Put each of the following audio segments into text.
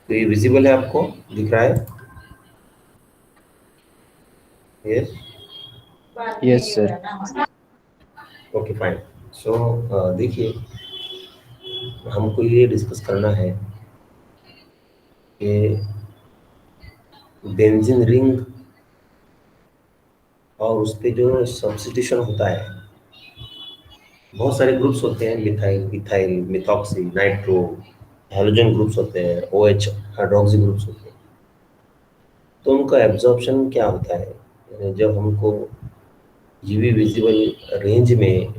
तो ये विजिबल है, आपको दिख रहा है? Yes. Yes sir. Okay fine. So देखिए, हमको ये डिस्कस करना है कि बेंजीन रिंग और उस पे जो सब्स्टिट्यूशन होता है, बहुत सारे ग्रुप्स होते हैं, methyl, ethyl, methoxy, nitro, halogen groups होते हैं, OH हाइड्रोक्सी ग्रुप्स होते हैं। तो उनका एब्जॉर्प्शन क्या होता है? यानी जब हमको यूवी विजिबल रेंज में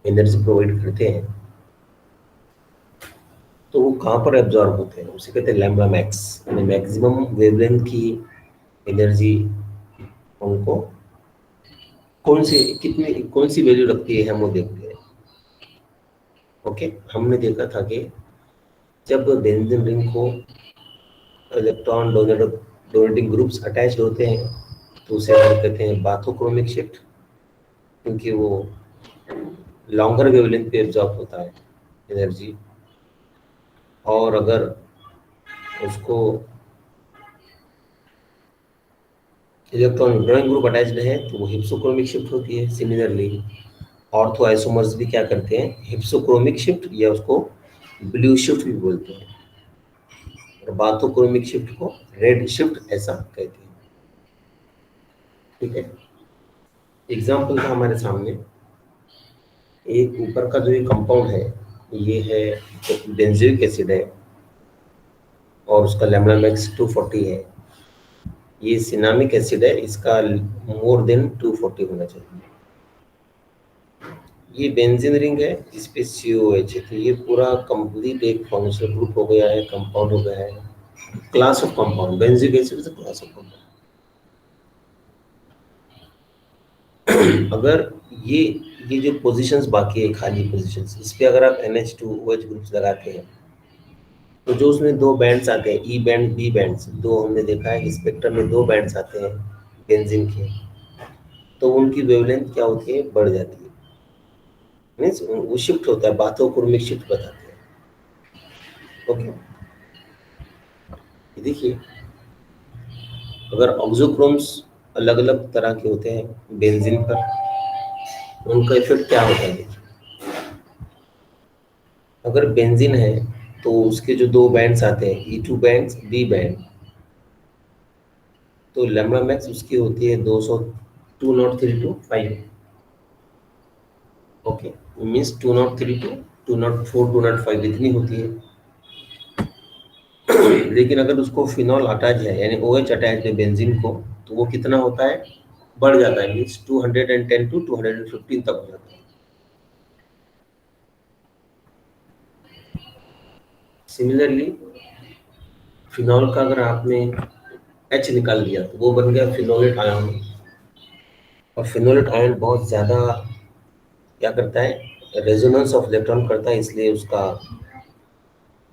एनर्जी प्रोवाइड करते हैं, तो वो कहाँ पर एब्जॉर्ब होते हैं? उसे कहते हैं लैम्बडा मैक्स, यानी मैक्सिमम वेवलेंथ की एनर्जी उनको कौन सी वैल्यू रखती है, हम वो देखते हैं। ओके, हमने देखा था कि जब बेंजीन रिंग को इलेक्ट्रॉन डोनेटिंग ग्रुप्स अटैच्ड होते हैं, तो उसे हम कहते हैं बाथोक्रोमिक शिफ्ट, क्योंकि वो लॉन्गर वेवलेंथ पे एब्जॉर्ब होता है एनर्जी। और अगर उसको इलेक्ट्रॉन ड्रॉइंग ग्रुप अटैच्ड है तो वो हिप्सोक्रोमिक शिफ्ट होती है। सिमिलरली ऑर्थो आइसोमर्स भी क्या करते हैं? हिप्सोक्रोमिक शिफ्ट, या उसको ब्लू शिफ्ट भी बोलते हैं, और बाथोक्रोमिक शिफ्ट को रेड शिफ्ट ऐसा कहते हैं। ठीक है, एग्जाम्पल था हमारे सामने। एक ऊपर का जो ये कंपाउंड है, ये है बेंजोइक एसिड है, और उसका लैम्डा मैक्स 240 है। ये सिनामिक एसिड है, इसका मोर देन 240 होना चाहिए। ये बेंजीन रिंग है, इस पे COH है, तो ये पूरा कंप्लीट एक फंक्शनल ग्रुप हो गया है, कंपाउंड हो गया है, class of compound. Benzoic acid is a class of compound. अगर ये ये जो पोजीशंस बाकी है, खाली पोजीशंस, इस पे अगर आप NH2OH ग्रुप्स लगाते हैं, तो जो उसमें दो बैंड्स आते हैं, ई बैंड, बी बैंड्स, दो हमने देखा है स्पेक्ट्रम में दो बैंड्स आते हैं बेंजीन के, तो उनकी वेवलेंथ क्या होती है? बढ़ जाती है। मीन्स वो शिफ्ट होता है, बातों को में शिफ्ट बताते हैं। ओके, देखिए, अगर ऑक्सोक्रोम्स अलग अलग तरह के होते हैं बेंजीन पर, उनका इफेक्ट क्या होता है? देखिए, अगर बेंजीन है तो उसके जो दो बैंड्स आते हैं, E2 बैंड्स, बी बैंड, तो लैम्डा मैक्स उसकी होती है 200, 203 टू 5। ओके, मीन्स 203 टू 204, 205 इतनी होती है। लेकिन अगर उसको फिनॉल अटैच है, यानी OH अटैच है बेंजीन को, तो वो कितना होता है? बढ़ जाता है, मीन्स 210 टू 215 तक हो जाता है। सिमिलरली फिनॉल का अगर आपने H निकाल दिया, तो वो बन गया फिनोलेट आयन। और फिनोलेट आयन बहुत ज़्यादा क्या करता है? रेजोनेंस ऑफ इलेक्ट्रॉन करता है, इसलिए उसका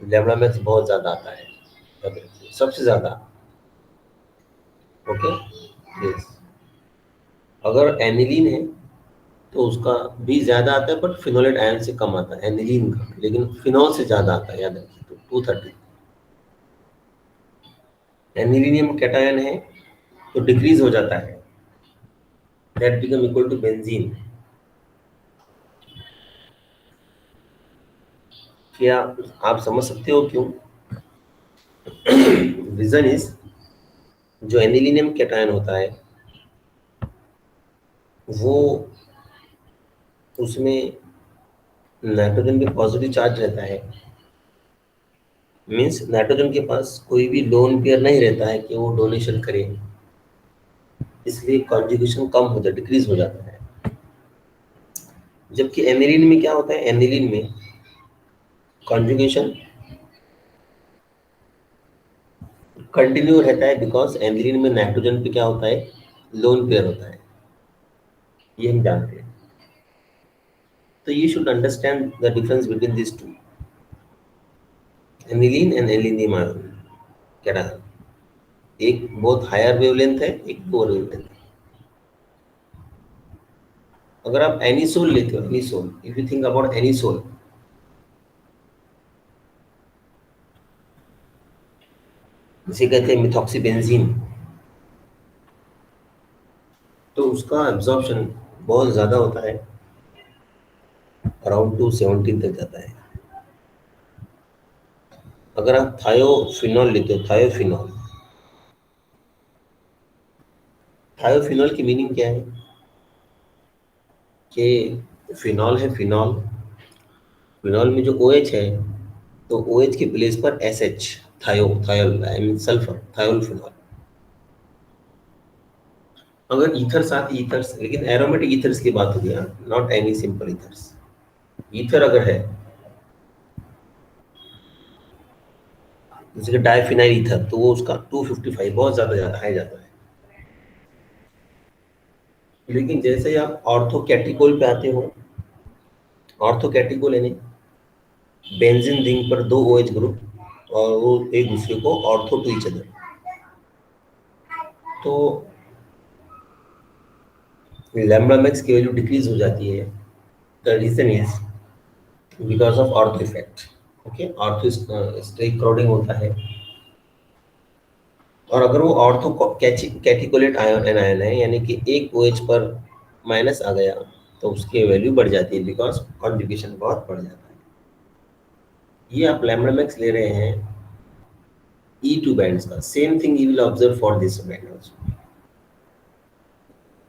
लैम्डा मैक्स बहुत ज़्यादा आता है, याद रखिए, सबसे ज़्यादा। Okay, yes. अगर एनिलीन है तो उसका भी ज़्यादा आता है, बट फिनोलेट आयन से कम आता है एनिलीन का, लेकिन फिनॉल से ज़्यादा आता है, याद रखिए। तो 230 एनिलीनियम कैटायन है तो डिक्रीज हो जाता है, that become equal to benzene. क्या आप समझ सकते हो क्यों? रीजन इज, जो एनिलीनियम कैटायन होता है, वो उसमें नाइट्रोजन पे पॉजिटिव चार्ज रहता है। मीन्स नाइट्रोजन के पास कोई भी लोन पेयर नहीं रहता है कि वो डोनेशन करे, इसलिए कॉन्जुगेशन कम हो जाता, डिक्रीज हो जाता है। जबकि एनिलीन में क्या होता है? एनिलीन में कॉन्जुगेशन कंटिन्यू रहता है, बिकॉज एनिलीन में नाइट्रोजन पे क्या होता है? लोन पेयर होता है, ये हम जानते हैं। तो you should understand the difference between this two, aniline and anilinium ion cation. एक बहुत हायर वेवलेंथ है, एक लोअर वेवलेंथ है। अगर आप एनिसोल लेते हो, anisole, if you think about anisole, इसे कहते हैं मिथॉक्सीबेंजीन। तो उसका एब्जॉर्प्शन बहुत ज़्यादा होता है, अराउंड 217 तक जाता है। अगर आप थायोफिनॉल लेते हो, थायोफिनॉल, थायोफिनॉल की मीनिंग क्या है कि फिनॉल है, फिनॉल, फिनॉल में जो ओ एच है, तो ओ एच के प्लेस पर S H, thiol I mean sulphur, thiol phenol. अगर ईथर्स आते, ईथर्स, लेकिन एरोमेटिक ईथर्स की बात हो गया, not any simple ethers. Ether अगर है, जैसे कि डायफिनाइल ईथर, तो वो उसका 255 बहुत ज़्यादा हाई जाता है। लेकिन जैसे ही आप ऑर्थो कैटिकोल पे आते हो, ऑर्थो कैटिकोल यानी बेंजीन रिंग पर दो OH ग्रुप और वो एक दूसरे को ऑर्थो टू ईच अदर, तो लैम्बडा मैक्स की वैल्यू डिक्रीज हो जाती है। The reason is because of ortho effect. Okay, ortho steric crowding होता है, और अगर वो ऑर्थो कैटिकोलेट आयन एनायन है, यानी कि एक OH पर माइनस आ गया, तो उसकी वैल्यू बढ़ जाती है, बिकॉज कॉन्जुगेशन बहुत बढ़ जाता है। ये आप लैम्बडा मैक्स ले रहे हैं E2 बैंड्स का, same thing you will observe for this band also.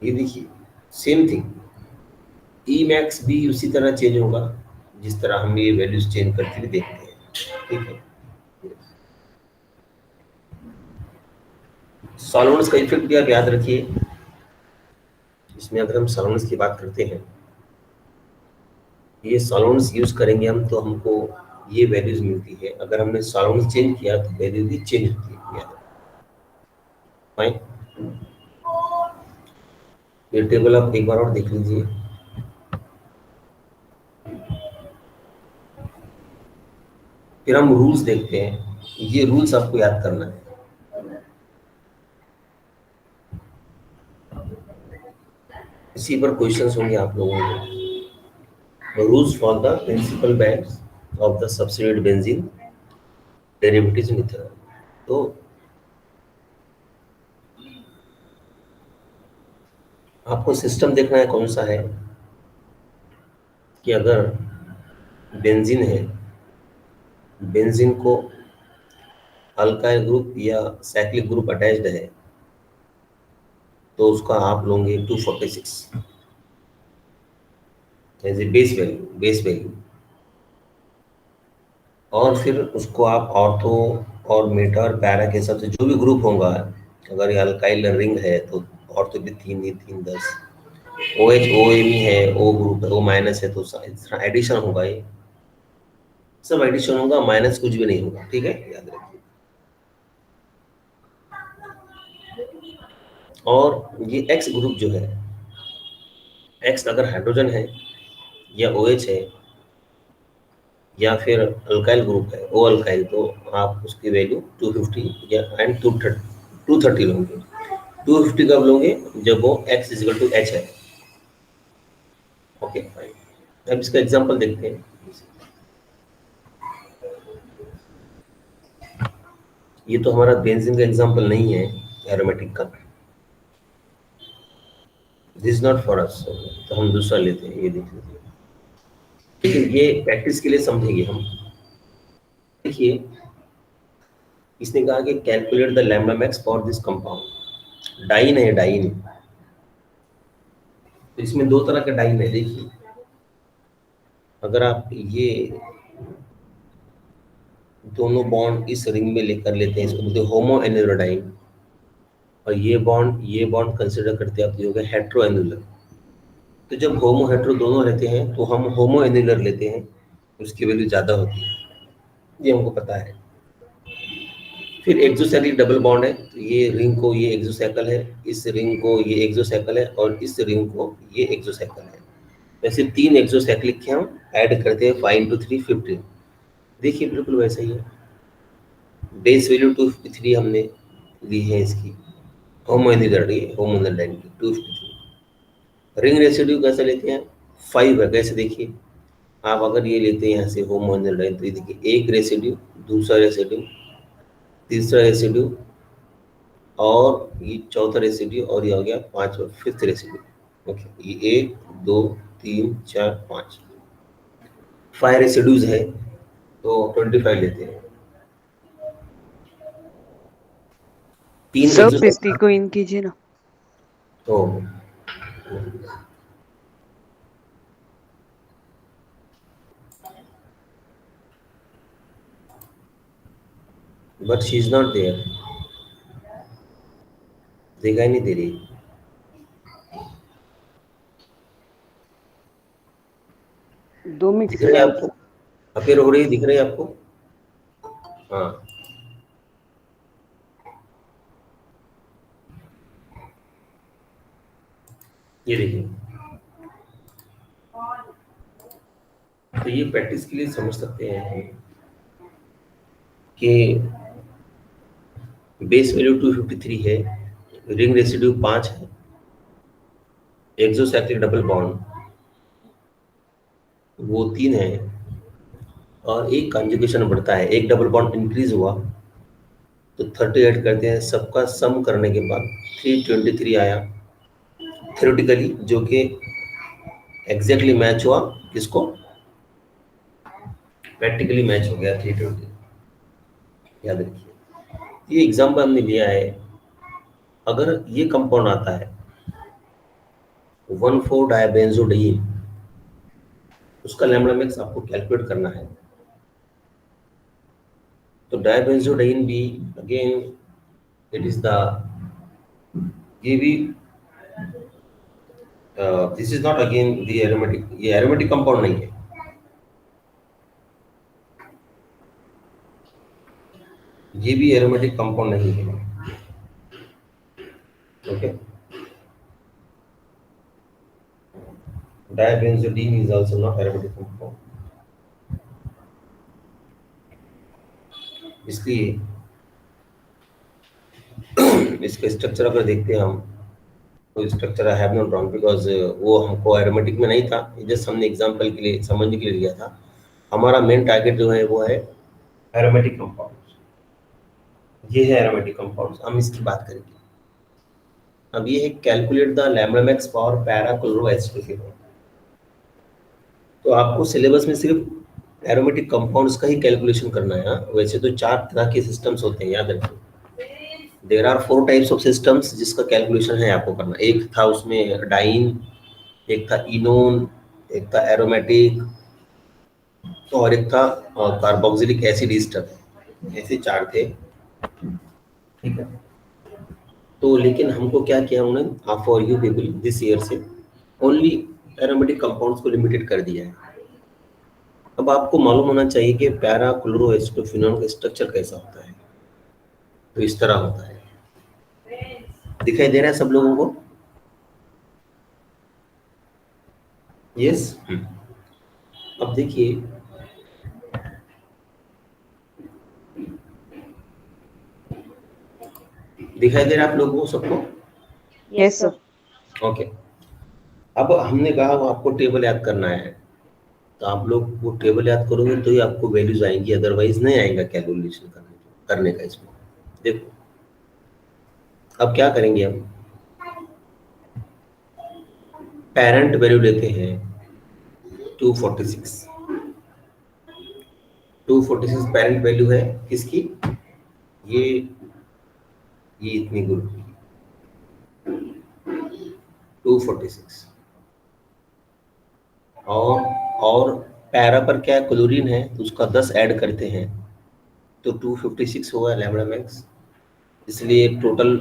ये देखिए, सेम थिंग, ई मैक्स भी उसी तरह चेंज होगा जिस तरह हम ये वैल्यूज चेंज करते हुए देखते हैं। ठीक है, सॉल्वेंट्स का इफेक्ट भी आप याद रखिए। इसमें अगर हम सॉल्वेंट्स की बात करते हैं, ये सॉल्वेंट्स यूज करेंगे हम, तो हमको ये वैल्यूज मिलती है। अगर हमने सॉल्वेंट्स चेंज किया तो वैल्यू भी चेंज होती है, याद फाइन। ये टेबल आप एक बार और देख लीजिए। फिर हम रूल्स देखते हैं, ये रूल्स आपको याद करना है। इसी पर क्वेश्चंस होंगे आप लोगों को। Rules for the principal bands of the substituted benzene derivatives in ethanol. तो आपको सिस्टम देखना है कौन सा है, कि अगर बेंजीन है, बेंजीन को अल्काइल ग्रुप या साइक्लिक ग्रुप अटैच्ड है, तो उसका आप लोगे 246 एज ए बेस वैल्यू, और फिर उसको आप ऑर्थो और मेटा और पैरा के हिसाब से जो भी ग्रुप होगा, अगर ये अल्काइल रिंग है तो ऑर्थो भी 3 ही 3 10, ओ एच ओ एम है, ओ ग्रुप है, ओ माइनस है, तो एडिशन होगा, ये सब एडिशन होगा, माइनस कुछ भी नहीं होगा। ठीक है, याद रखिए। और ये एक्स ग्रुप जो है, एक्स अगर हाइड्रोजन है या ओ एच है या फिर अल्काइल ग्रुप है, ओ अल्काइल, तो आप उसकी वैल्यू 250 या एंड 230 लोगे। 250 कब लोगे, जब वो x इजिकल टू एच है। ओके फाइन, अब इसका एग्जांपल देखते हैं। ये तो हमारा बेंजीन का एग्जांपल नहीं है, एरोमेटिक का, this is not for us, तो हम दूसरा लेते हैं, ये देख लीजिए। लेकिन ये प्रैक्टिस के लिए समझेंगे हम। देखिए, इसने कहा कि calculate the lambda max for this compound, diene है, डाइन। तो इसमें दो तरह का डाइन है, देखिए। अगर आप ये दोनों बॉन्ड इस रिंग में लेकर लेते हैं, इसको बोलते हैं होमो एनुलर डाइन, और ये बॉन्ड कंसिडर करते हैं आप, ये हो गया हेट्रो एनुलर। तो जब होमो हेट्रो दोनों रहते हैं तो हम होमो एनुलर लेते हैं, उसकी वैल्यू ज़्यादा होती है, ये हमको पता है। फिर एक्सोसाइक्लिक डबल बॉन्ड है, तो ये रिंग को ये एक्सोसाइकल है, इस रिंग को ये एक्सोसाइकल है, और इस रिंग को ये एक्सोसाइकल है। वैसे 3 एक्सोसाइक्लिक के हम ऐड करते हैं, 5 into 3 15। देखिए बिल्कुल वैसा ही है, बेस वैल्यू 253 हमने ली है इसकी, होमो एनुलर, ये होमो एनुलर की 253। रिंग रेसिड्यू कैसे लेते हैं, 5 है। कैसे, देखिए, आप अगर ये लेते हैं यहाँ से होमो एनुलर, तो ये देखिए, एक रेसिड्यू, दूसरा रेसिड्यू, तीसरा रेसिड्यू, और ये चौथा रेसिड्यू, और ये हो गया पांचवा, फिफ्थ रेसिड्यू। ओके, ये 1 2 3 4 5 5 रेसिड्यूज है, तो 25 लेते हैं। 3 सर एक्सो 50 को इन कीजिए ना। तो but she is not there, दिखाई नहीं दे रही। दो दिख मिक्स रही है है आपको? अपेयर हो रही है, दिख रही है आपको? हाँ, ये देखिए। तो ये प्रैक्टिस के लिए समझ सकते हैं कि बेस वैल्यू 253 है, रिंग रेसिड्यू 5 है, एक्सोसाइक्लिक डबल बॉन्ड वो 3 है, और एक कंजुगेशन बढ़ता है, एक डबल बॉन्ड इंक्रीज हुआ तो 38 करते हैं, सबका सम करने के बाद 323 आया थ्योरेटिकली, जो कि एग्जैक्टली मैच हुआ किसको? प्रैक्टिकली मैच हो गया 320। याद रखिए, ये एग्जाम्पल हमने लिया है। अगर ये कंपाउंड आता है 1,4 डायबेंजोडाइन, उसका लैम्डा मैक्स आपको कैलकुलेट करना है। तो डायबेंजोडाइन भी अगेन इट इज द, ये भी this is not again the aromatic, ये एरोमेटिक कंपाउंड नहीं है, ये भी एरोमेटिक कंपाउंड नहीं है। Okay, dibenzodine is also not aromatic compound. इसलिए इसका स्ट्रक्चर अगर देखते हैं हम, तो structure I have not drawn because वो हमको एरोमेटिक में नहीं था, जस्ट हमने एग्जांपल के लिए समझने के लिए लिया था। हमारा मेन टारगेट जो है वो है एरोमेटिक कंपाउंड। ये है एरोमेटिक कंपाउंड, हम इसकी बात करेंगे। अब ये है calculate the lambda max for para chloroacetophenone. तो आपको सिलेबस में सिर्फ एरोमेटिक कंपाउंड्स का ही कैलकुलेशन करना है। वैसे तो 4 तरह के सिस्टम्स होते हैं, याद रखिए। There are 4 types of systems जिसका कैलकुलेशन है आपको करना। एक था उसमें डाइन, एक था इनोन, एक था एरोमेटिक, और एक था कार्बोक्सिलिक एसिड ईस्टर। ऐसे 4 थे, ठीक है। तो लेकिन हमको क्या किया उन्होंने, for you people this year से ओनली एरोमेटिक कंपाउंड्स को लिमिटेड कर दिया है। अब आपको मालूम होना चाहिए कि पैरा क्लोरोएस्टोफिनोन का स्ट्रक्चर कैसा होता है। तो इस तरह होता है, दिखाई दे रहा है सब लोगों को? यस। अब देखिए, दिखाई दे रहा है आप लोगों को सबको? Yes sir. ओके। अब हमने कहा वो आपको टेबल याद करना है, तो आप लोग वो टेबल याद करोगे तो ही आपको वैल्यूज आएंगी, अदरवाइज नहीं आएगा कैलकुलेशन करने का इसमें। देखो अब क्या करेंगे हम, पेरेंट वैल्यू लेते हैं 246। 246 पेरेंट वैल्यू है किसकी? ये ये इतनी ग्रुप की 246, और पैरा पर क्या क्लोरीन है तो उसका 10 ऐड करते हैं तो 256 होगा लैम्डा मैक्स, इसलिए टोटल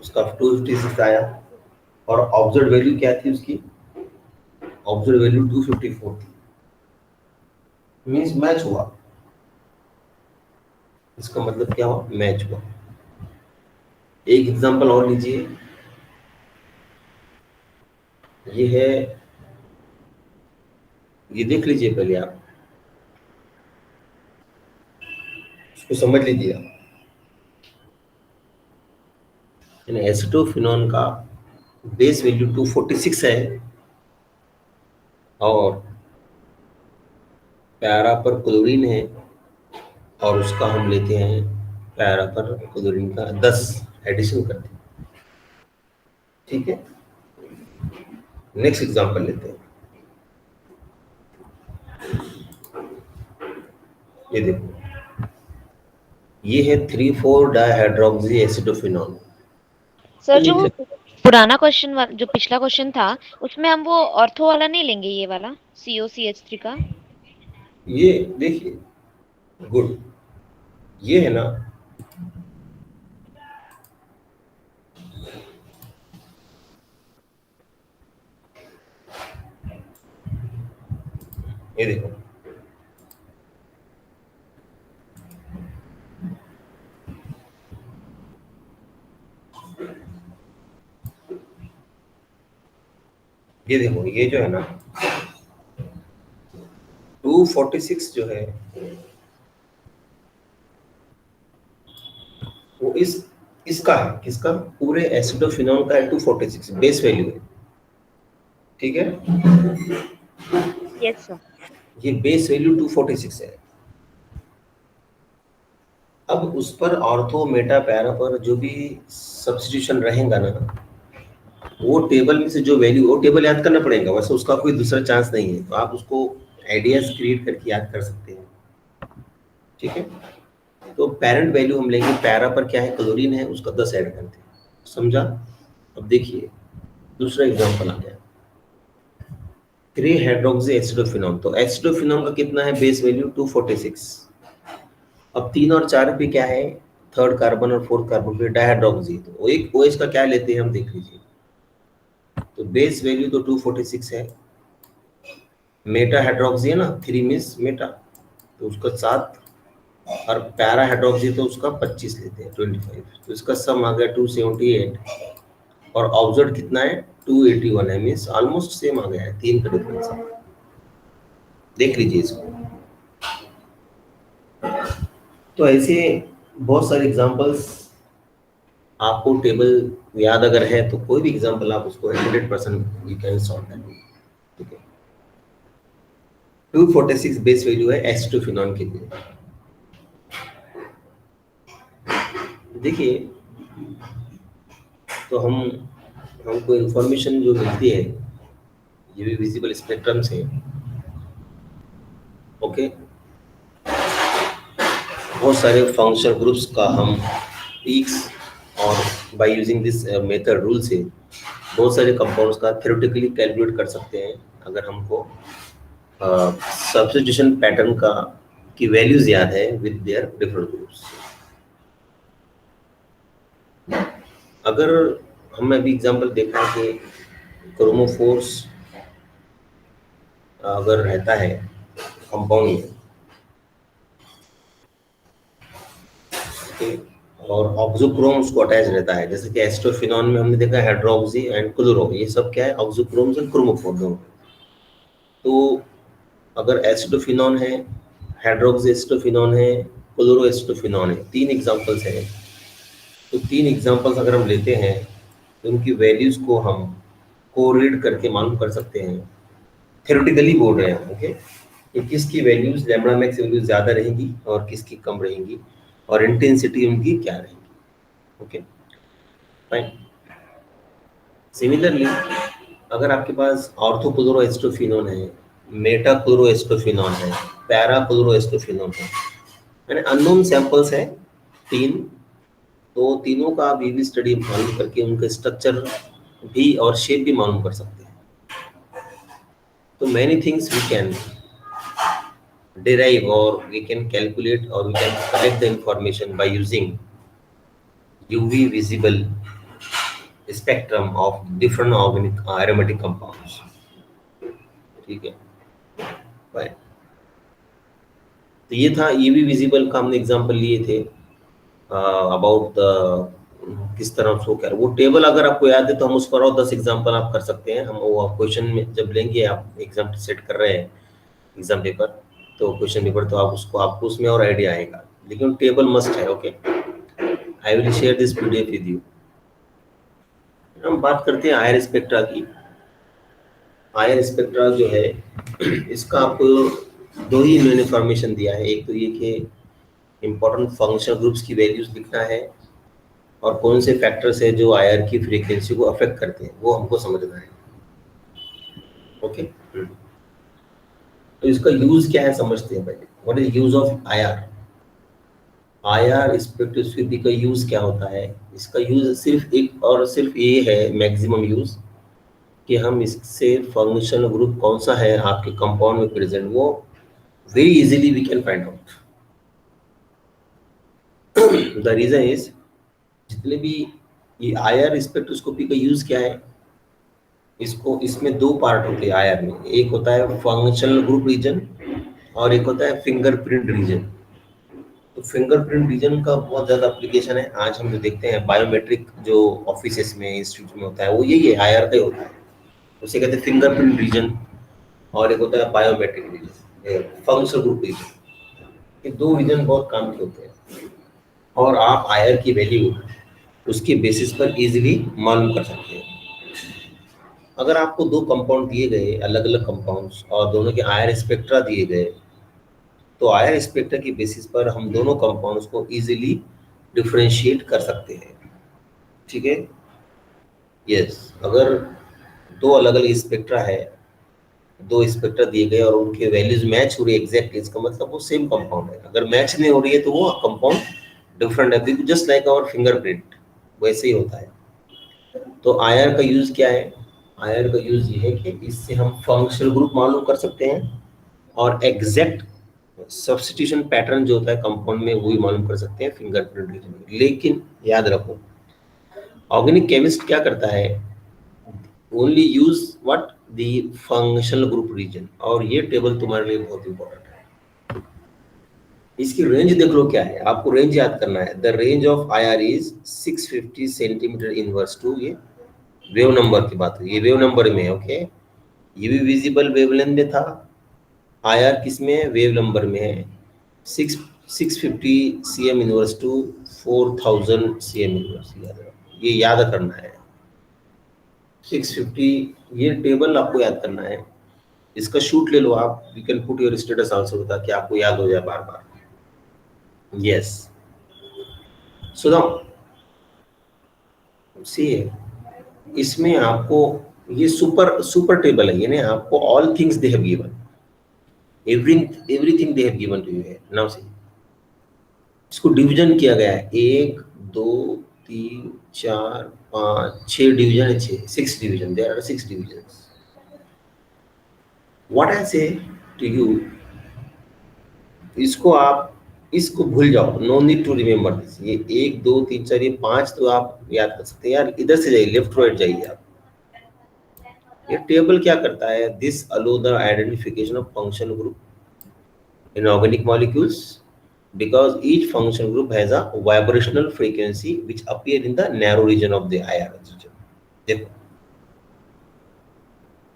उसका 256 आया। और ऑब्जर्व वैल्यू क्या थी उसकी? ऑब्जर्व वैल्यू 254 थी, मीन्स मैच हुआ। इसका मतलब क्या हुआ? मैच हुआ। एक एग्जांपल और लीजिए, ये है, ये देख लीजिए पहले आप, इसको समझ लीजिए आप। एसिटोफिनोन का बेस वैल्यू 246 है, और पैरा पर क्लोरीन है, और उसका हम लेते हैं पैरा पर क्लोरीन का 10 एडिशन कर दें। ठीक है, नेक्स्ट एग्जांपल लेते हैं। ये देखो, ये है 3,4 डाइहाइड्रोक्सी एसिडोफिनॉल। सर जो वो पुराना क्वेश्चन जो पिछला क्वेश्चन था उसमें हम वो ऑर्थो वाला नहीं लेंगे, ये वाला COCH3 का? ये देखिए, गुड, ये है ना, ये देखो, ये देखो, ये जो है ना 246 जो है वो इसका है, किसका, पूरे एसिडोफिनॉल का है 246 बेस वैल्यू है। ठीक है, यस सर। ये बेस वैल्यू 246 है। अब उस पर ऑर्थो मेटा पैरा पर जो भी सब्स्टिट्यूशन रहेगा ना, वो टेबल में से जो वैल्यू, वो टेबल याद करना पड़ेगा, वैसे उसका कोई दूसरा चांस नहीं है, तो आप उसको आइडियाज क्रिएट करके याद कर सकते हैं। ठीक है, तो पेरेंट वैल्यू हम लेंगे, पैरा पर क्या है, क्लोरीन है, उसका 10 ऐड करते हैं। समझा? अब देखिए दूसरा एग्जांपल आ गया, 3 हाइड्रोक्सी एसिडोफिनॉल। तो एसिडोफिनॉल का कितना है बेस वैल्यू 246। अब 3 और 4 पे क्या है, थर्ड कार्बन और फोर्थ कार्बन पे डाइहाइड्रोक्सी, तो एक OH का क्या लेते हैं हम, देख लीजिए। तो बेस वैल्यू तो 246 है, मेटा हाइड्रोक्सी है ना, 3 मीन्स मेटा, तो उसका 7, और पैरा हाइड्रोक्सी तो उसका 25 लेते हैं, 25, तो इसका सम आ गया 278, और ऑब्जर्व कितना है 281 है, मीन्स ऑलमोस्ट सेम आ गया है, 3 का डिफरेंस है। देख लीजिए इसको। तो ऐसे बहुत सारे एग्जांपल्स, आपको टेबल याद अगर है तो कोई भी एग्जांपल आप उसको 100% यू कैन सॉल्व दैट। ठीक है, 246 बेस वैल्यू है एसिटोफिनॉल के लिए। देखिए, तो हमको इंफॉर्मेशन जो मिलती है ये भी विजिबल स्पेक्ट्रम से। ओके, बहुत सारे फंक्शनल ग्रुप्स का हम पीक्स और by using this method rule से बहुत सारे कंपाउंड्स का थ्योरेटिकली कैलकुलेट कर सकते हैं, अगर हमको सब्स्टिट्यूशन पैटर्न का की वैल्यूज याद है विद देयर डिफरेंट ग्रुप्स। अगर हमने अभी एग्जांपल देखा कि क्रोमोफोर्स अगर रहता है कंपाउंड में, और ऑक्सोक्रोम उसको अटैच रहता है, जैसे कि एसिटोफिनॉल में हमने देखा हाइड्रोक्सी एंड क्लोरो, ये सब क्या है, ऑक्सोक्रोम्स एंड क्रोमोफोर दोनों। तो अगर एसिटोफिनॉल है, हाइड्रोक्सी एसिटोफिनॉल है, क्लोरो एसिटोफिनॉल है, 3 एग्जांपल्स हैं। तो 3 एग्जांपल्स अगर हम लेते हैं तो उनकी वैल्यूज को हम कोरिलेट करके मालूम कर सकते हैं, थ्योरेटिकली बोल रहे हैं। ओके, कि किसकी वैल्यूज लैम्बडा मैक्स वैल्यूज ज़्यादा रहेंगी और किसकी कम रहेंगी, और इंटेंसिटी उनकी क्या रहेगी। Okay fine. सिमिलरली अगर आपके पास ऑर्थोक्लोरोएसिटोफिनोन है, मेटाक्लोरोएसिटोफिनोन है, पैराक्लोरोएसिटोफिनोन है, यानी अननोन सैंपल्स हैं 3, तो तीनों का आप भी स्टडी मालूम करके उनका स्ट्रक्चर भी और शेप भी मालूम कर सकते हैं। तो many things we can derive or we can calculate or we can collect the information by using UV visible spectrum of different organic aromatic compounds. ठीक है, बाय। तो ये था UV विजिबल का, हमने एग्जांपल लिए थे अबाउट किस तरह उसको क्या, वो टेबल अगर आपको याद है तो हम उस पर और 10 एग्जांपल आप कर सकते हैं। हम वो क्वेश्चन में जब लेंगे, आप एग्जाम सेट कर रहे हैं एग्जाम पेपर, तो क्वेश्चन पेपर, तो आप उसको, आपको उसमें और आइडिया आएगा, लेकिन टेबल मस्ट है। Okay, I will share this PDF with you. हम बात करते हैं आयर स्पेक्ट्रा की। आयर स्पेक्ट्रा जो है इसका आपको 2 ही मैंने इन्फॉर्मेशन दिया है। एक तो ये कि इंपॉर्टेंट फंक्शनल ग्रुप्स की वैल्यूज लिखना है, और कौन से फैक्टर्स है जो आईआर की फ्रीक्वेंसी को अफेक्ट करते हैं वो हमको समझना है। ओके, तो इसका यूज क्या है समझते हैं पहले। What is use of IR? IR spectroscopy का यूज क्या होता है? इसका यूज सिर्फ एक और सिर्फ ये है, मैक्सिमम यूज, कि हम इससे फंक्शनल ग्रुप कौन सा है आपके कंपाउंड में प्रेजेंट, वो very easily we can find out. The reason is, जितने भी ये आईआर स्पेक्ट्रोस्कोपी का यूज क्या है, इसमें दो पार्ट होते हैं आईआर में। एक होता है फंक्शनल ग्रुप रीजन और एक होता है फिंगरप्रिंट रीजन। तो फिंगरप्रिंट रीजन का बहुत ज्यादा एप्लीकेशन है। आज हम जो देखते हैं बायोमेट्रिक जो ऑफिसेस में, इंस्टीट्यूट में होता है, वो यही है, आईआर का ही होता है। उसे कहते हैं फिंगरप्रिंट रीजन, और एक होता है biometric region, functional group region. ये दो रीजन बहुत काम के होते हैं, और आप आईआर की वैल्यू उसके बेसिस पर इजीली मालूम कर सकते हैं। अगर आपको दो कंपाउंड दिए गए, अलग अलग कंपाउंड्स, और दोनों के आईआर स्पेक्ट्रा दिए गए, तो आईआर स्पेक्ट्रा की बेसिस पर हम दोनों कंपाउंड्स को इजीली डिफरेंशिएट कर सकते हैं। ठीक है, यस। अगर दो अलग अलग स्पेक्ट्रा है, दो स्पेक्ट्रा दिए गए और उनके वैल्यूज मैच हो रही है एग्जैक्टली, इसका मतलब वो सेम कंपाउंड है। अगर मैच नहीं हो रही है तो वो कंपाउंड डिफरेंट है, जस्ट लाइक आवर फिंगरप्रिंट, वैसे ही होता है। तो आईआर का यूज क्या है? आईआर का यूज ये है कि इससे हम फंक्शनल ग्रुप मालूम कर सकते हैं, और एग्जैक्ट सब्स्टिट्यूशन पैटर्न जो होता है कंपाउंड में, वो भी मालूम कर सकते हैं फिंगरप्रिंट रीजन में। लेकिन याद रखो, ऑर्गेनिक केमिस्ट क्या करता है, only use what, the functional group reason. और ये टेबल तुम्हारे लिए बहुत इंपॉर्टेंट है। इसकी रेंज देख लो क्या है, आपको रेंज याद करना है। The range of IR is 650 centimetre inverse two, ये वेव नंबर की बात है, ये वेव नंबर में है। ओके, ये भी विजिबल वेवलेंथ में था, आईआर किस में है, वेव नंबर में है। 650 cm inverse two 4000 cm inverse, ये याद करना है। 650, ये टेबल आपको याद करना है। इसका शूट ले लो आप, you can put your status also, ताकि आपको याद हो जाए बार बार। यस, सो नाउ सी, इसमें आपको ये सुपर टेबल है, यानी आपको all things they have given, everything they have given to you है। नाउ सी, इसको डिवीजन किया गया है, 1 2 3 4 5 6 डिवीजन है, 6 division, there are 6 divisions. What I say to you, इसको भूल जाओ, no need to remember this. ये 1 2 3 4 ये 5 तो आप याद कर सकते हैं यार। इधर से जाइए, लेफ्ट राइट जाइए आप। ये टेबल क्या करता है, this aloe the identification of functional group in organic molecules, because each functional group has a vibrational frequency which appear in the narrow region of the IR region. देखो,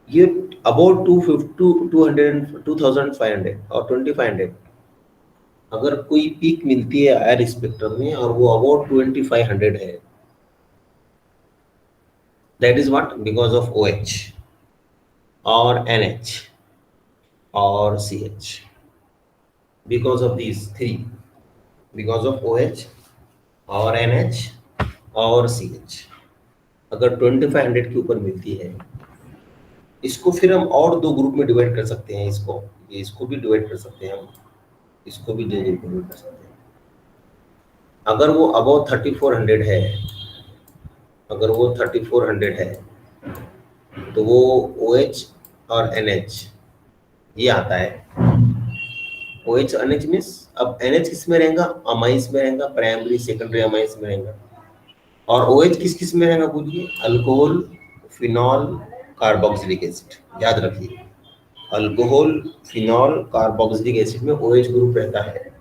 ये about 250 200 2500 और 2500, अगर कोई पीक मिलती है आयर स्पेक्ट्रम में और वो अबाउट 2500 है, that is what, because of OH और NH और CH, because of these three, because of OH और NH और CH, अगर 2500 के ऊपर मिलती है, इसको फिर हम और दो ग्रुप में डिवाइड कर सकते हैं। इसको भी डिवाइड कर सकते हैं हम, इसको भी डिवाइड कर सकते हैं। अगर वो अबाउ 3400 है, अगर वो 3400 है, तो वो OH और NH ये आता है। OH NH मीन्स, अब NH किस में रहेगा, अमाइंस में रहेगा, प्राइमरी सेकेंडरी अमाइंस में रहेगा। और OH किस में रहेगा बोलिए, अल्कोहल, फिनॉल, कार्बोक्सिलिक एसिड। याद रखिए, अल्कोहल, फिनॉल, कार्बोक्सिलिक एसिड में OH ग्रुप रहता है।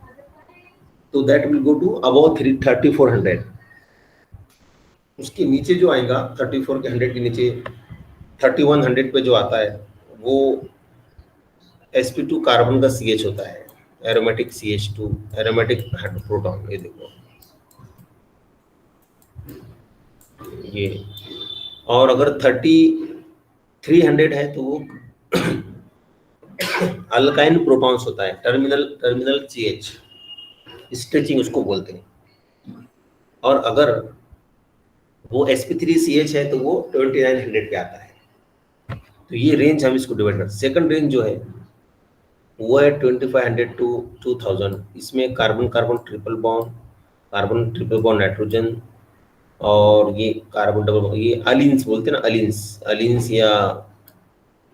तो that will go to about 3400। उसके नीचे जो आएगा 34 के 100 के नीचे 3100 पे जो आता है, वो sp2 कार्बन का CH होता है, एरोमेटिक CH2, एरोमेटिक प्रोटॉन। ये देखो ये, और अगर 3300 है तो वो अल्काइन प्रोटॉन्स होता है, टर्मिनल CH। स्ट्रेचिंग उसको बोलते हैं। और अगर वो sp3ch है तो वो 2900 पे आता है। तो ये रेंज हम इसको डिवाइड करते हैं। सेकंड रेंज जो है वो है 2500 टू 2000। इसमें carbon carbon triple bond nitrogen, और ये कार्बन डबल, ये अलीन्स बोलते हैं ना, अलीन्स या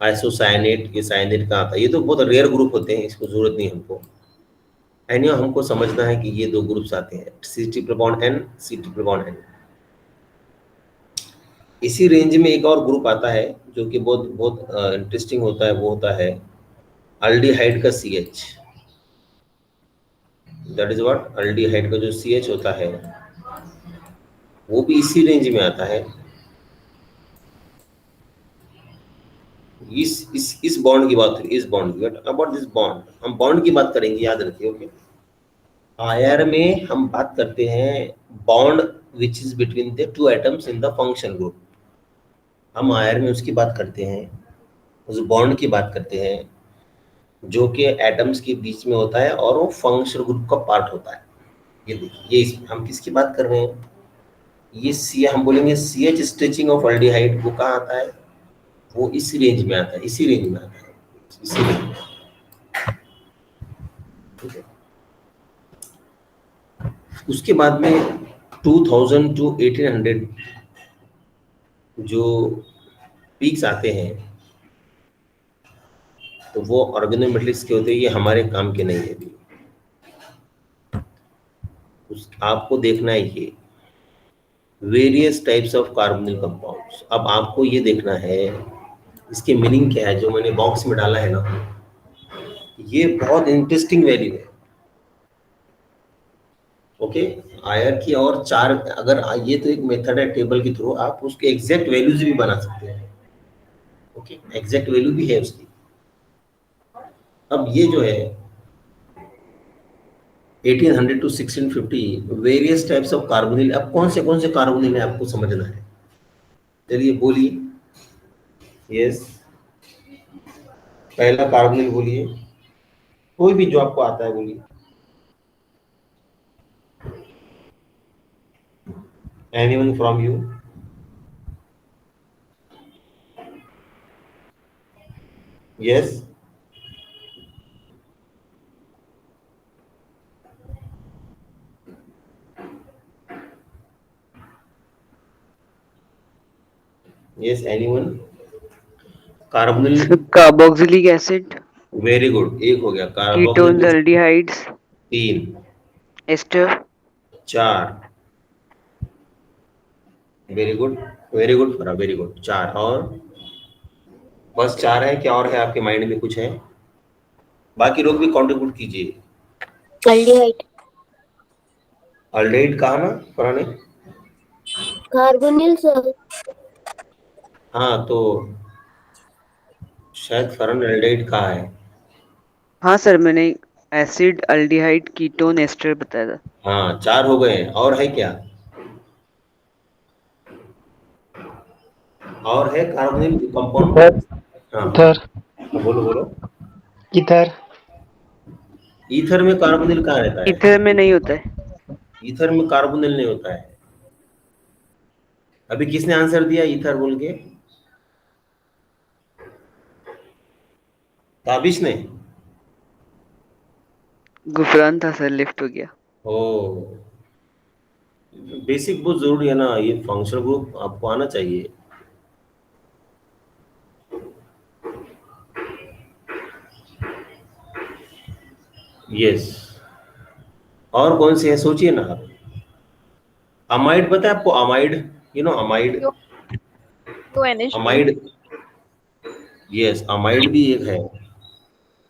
आइसोसाइनेट, ये साइनेट का आता है। ये तो बहुत रेयर ग्रुप होते हैं, इसको जरूरत नहीं हमको। एनियो हमको समझना है कि ये दो ग्रुप्स आते हैं, C triple bond N, C triple bond N. इसी रेंज में एक और ग्रुप आता है जो कि बहुत बहुत इंटरेस्टिंग होता है, वो होता है अल्डिहाइड का CH। That is what, aldehyde का जो CH होता है वो भी इसी रेंज में आता है। इस बॉन्ड की बात, इस बॉन्ड की, अबाउट दिस बॉन्ड, हम बॉन्ड की बात करेंगे, याद रखिए। ओके, आईआर में हम बात करते हैं bond which is between the two atoms in the function group. हम आईआर में उसकी बात करते हैं, उस बॉन्ड की बात करते हैं जो कि एटम्स के बीच में होता है और वो फंक्शनल ग्रुप का पार्ट होता है। ये देखिए, ये हम किसकी बात कर रहे हैं, ये सी, हम बोलेंगे CH स्ट्रेचिंग ऑफ अल्डिहाइड, वो कहाँ आता है, वो इस रेंज में आता है, इसी रेंज में आता है, इसी रेंज में। ठीक है, उसके बाद में 2000 टू 1800 जो पीक्स आते हैं तो वो ऑर्गेनोमेट्रिक्स के होते हैं, ये हमारे काम के नहीं है अभी। आपको देखना है ये various types of carbonyl compounds. अब आपको ये देखना है इसके मीनिंग क्या है, जो मैंने बॉक्स में डाला है ना, ये बहुत इंटरेस्टिंग वैल्यू है। ओके, आयर की और चार, अगर ये तो एक मेथड है टेबल के थ्रू, आप उसके एग्जैक्ट वैल्यूज भी बना सकते हैं। ओके, एग्जैक्ट वैल्यू भी है उसकी। अब ये जो है 1800 to 1650 various types of carbonyl, अब कौन से कार्बोनिल है आपको समझना है। चलिए बोलिए, यस, पहला कार्बोनिल बोलिए, कोई भी जो आपको आता है बोलिए। Anyone from you? Yes, yes, anyone? Carbonyl, carboxylic acid, very good, एक हो गया ketones, carboxylic, aldehydes, 3, ester, 4, very good, very good फरा, वेरी गुड, 4। और बस 4 है, क्या और है आपके माइंड में, कुछ है? बाकी लोग भी कंट्रीब्यूट कीजिए। अल्डिहाइड, अल्डेहाइड कहा ना फरा ने? Carbonyl sir. हाँ, तो शायद फरन एल्डेहाइड कहा है। हाँ सर, मैंने एसिड, अल्डिहाइड, कीटोन, एस्टर बताया था। हाँ, 4 हो गए। और है क्या? और है कार्बोनिल कंपाउंड? हाँ इथर, बोलो बोलो। इथर, ईथर में कार्बोनिल कहाँ रहता है? ईथर में नहीं होता है। ईथर में कार्बोनिल नहीं होता है। अभी किसने आंसर दिया ईथर बोल के? ताबिश ने? गुफरान था सर, लिफ्ट हो गया। ओ, बेसिक बहुत जरूरी है ना, ये फंक्शनल ग्रुप आपको आना चाहिए। यस, और कौन सी है सोचिए ना आप। अमाइड पता है आपको? Amide, you know amide? Amide, yes, amide भी एक है।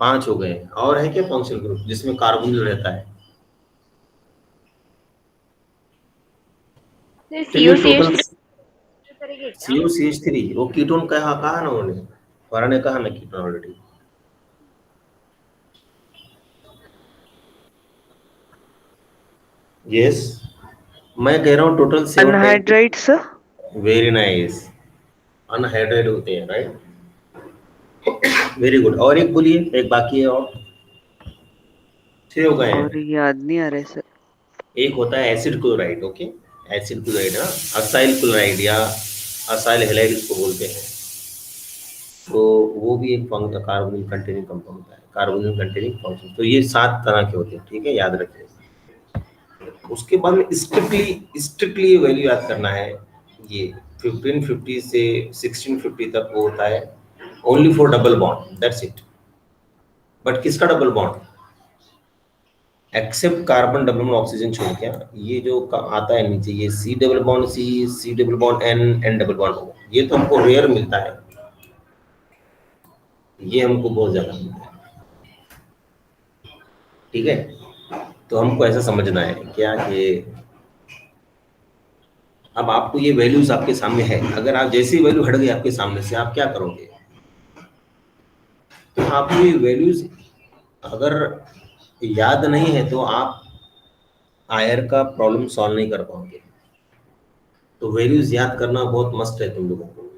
5 हो गए। और है क्या फंक्शनल ग्रुप जिसमें कार्बोनिल रहता है? चलिए टोटल COCH3, वो कीटोन कहा ना उन्होंने, फरा ने कहा ना कीटोन ऑलरेडी। यस, मैं कह रहा हूँ total 7 type. Anhydride sir, very nice, anhydrate होते हैं, राइट, वेरी गुड। और एक बोलिए, एक बाकी है और। 6 हो गए हैं। और याद नहीं आ रहा है सर। एक होता है acid chloride, okay, acid chloride, हाँ, असाइल क्लोराइड या असाइल हैलाइड इसको बोलते हैं। तो वो भी एक कार्बोनिल कंटेनिंग कंपाउंड होता है, कार्बोनिल कंटेनिंग फंक्शन। तो ये 7 तरह के होते हैं, ठीक है, याद रखिए। उसके बाद में स्ट्रिक्टली वैल्यू याद करना है। ये 1550 से 1650 तक वो होता है only for double bond, that's it. But किसका double bond? Except carbon double bond oxygen छोड़ के, ये जो आता है नीचे, ये C double bond C double bond N double bond O, ये तो हमको रेयर मिलता है, ये हमको बहुत ज्यादा मिलता है, ठीक है। तो हमको ऐसा समझना है क्या कि अब आपको ये वैल्यूज आपके सामने है, अगर आप जैसी वैल्यू हट गई आपके सामने से, आप क्या करोगे? तो आपको ये वैल्यूज अगर याद नहीं है तो आप आयर का प्रॉब्लम सॉल्व नहीं कर पाओगे। तो वैल्यूज याद करना बहुत मस्त है तुम लोगों को,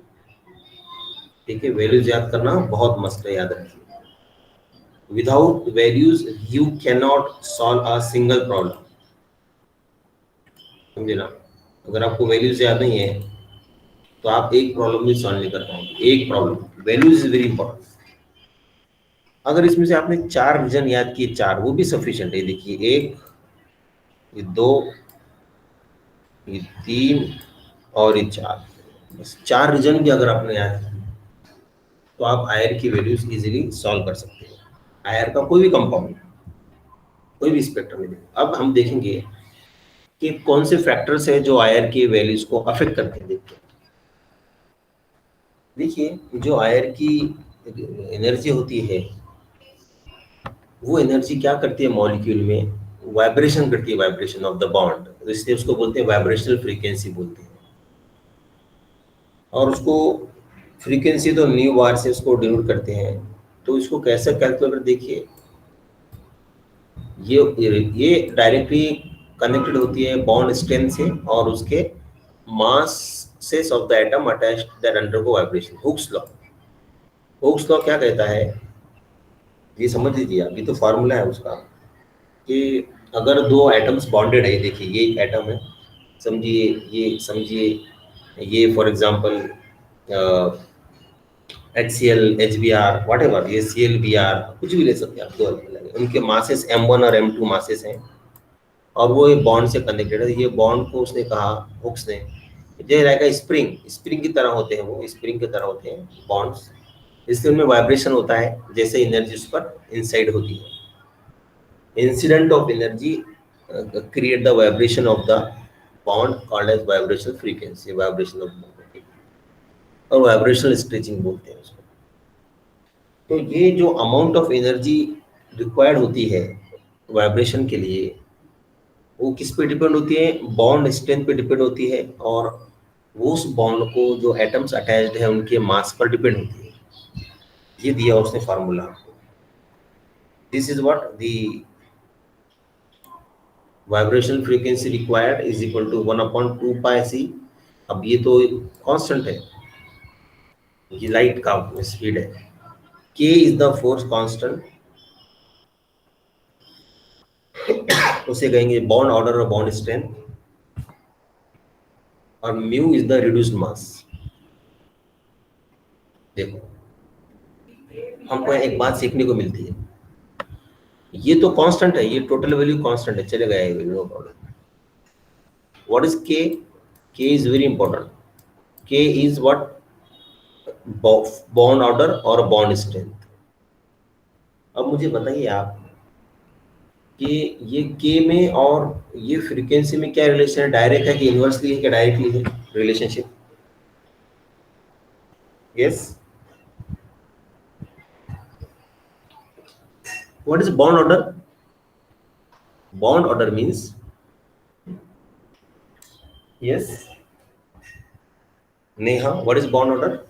ठीक है, वैल्यूज याद करना बहुत मस्त है, याद रखिए। Without values you can not solve a single problem, समझे ना। अगर आपको वैल्यूज याद नहीं है तो आप एक प्रॉब्लम भी सॉल्व नहीं कर पाओगे, एक problem. Values is very important. अगर इसमें से आपने 4 रीजन याद किए, 4, वो भी सफिशिएंट है। देखिए, 1, ये 2, ये 3 और ये 4, बस 4 रीजन भी अगर आपने याद किए तो आप आयर की वैल्यूज इजीली सॉल्व कर सकते हैं। आयर का कोई भी कंपाउंड, कोई भी स्पेक्ट्रम में। अब हम देखेंगे कि कौन से फैक्टर्स है जो आयर की वैल्यूज को अफेक्ट करते हैं। देखिए, जो आयर की एनर्जी होती है, वो एनर्जी क्या करती है मॉलिक्यूल में? वाइब्रेशन करती है, वाइब्रेशन ऑफ द बॉन्ड, तो इसलिए उसको बोलते हैं वाइब्रेशनल फ्रीक्वेंसी बोलते हैं। और उसको फ्रीक्वेंसी तो न्यू बार से उसको डिनोट करते हैं। तो इसको कैसे कैलकुलेट, देखिए, ये डायरेक्टली कनेक्टेड होती है बॉन्ड स्ट्रेंथ से और उसके मास से of the atom attached that undergo vibration. Hooke's law, Hooke's law क्या कहता है, ये समझ लीजिए आप, ये तो फार्मूला है उसका, कि अगर 2 एटम्स बॉन्डेड है, देखिए ये एक एटम है, समझिए ये for example HCl, HBr, whatever, ये ClBr, कुछ भी ले सकते हैं आप, 2 अलग, उनके मासेस M1 और M2 मासेस हैं और वो ये बॉन्ड से कनेक्टेड है। ये बॉन्ड को उसने कहा, हुक्स ने, जो रहेगा स्प्रिंग की तरह होते हैं, वो स्प्रिंग की तरह होते हैं बॉन्ड्स, इसलिए उनमें वाइब्रेशन होता है जैसे एनर्जी उस पर इंसाइड होती है। Incident of energy create the vibration of the bond called as vibrational frequency, vibration of bond, और वाइब्रेशनल स्ट्रेचिंग बोलते हैं उसको। तो ये जो अमाउंट ऑफ एनर्जी रिक्वायर्ड होती है वाइब्रेशन के लिए, वो किस पे डिपेंड होती है? बॉन्ड स्ट्रेंथ पे डिपेंड होती है, और वो उस बॉन्ड को जो एटम्स अटैच्ड है उनके मास पर डिपेंड होती है। ये दिया उसने formula. This is what the vibrational frequency required is equal to 1/2 pi c। अब ये तो कांस्टेंट है, ये लाइट का स्पीड है। k is the force constant, उसे कहेंगे बॉन्ड ऑर्डर और बॉन्ड स्ट्रेंथ, और म्यू इज द रिड्यूस्ड मास। देखो, हमको एक बात सीखने को मिलती है, ये तो कांस्टेंट है, ये टोटल वैल्यू कांस्टेंट है, चलेगा ये value, no problem. What is k? k is very important. k is what? Bond order और बॉन्ड स्ट्रेंथ। अब मुझे बताइए आप कि ये k में और ये फ्रीक्वेंसी में क्या रिलेशन है? डायरेक्ट है कि इनवर्सली है कि डायरेक्टली है relationship? Yes, what is bond order? Bond order means, yes Neha, what is bond order?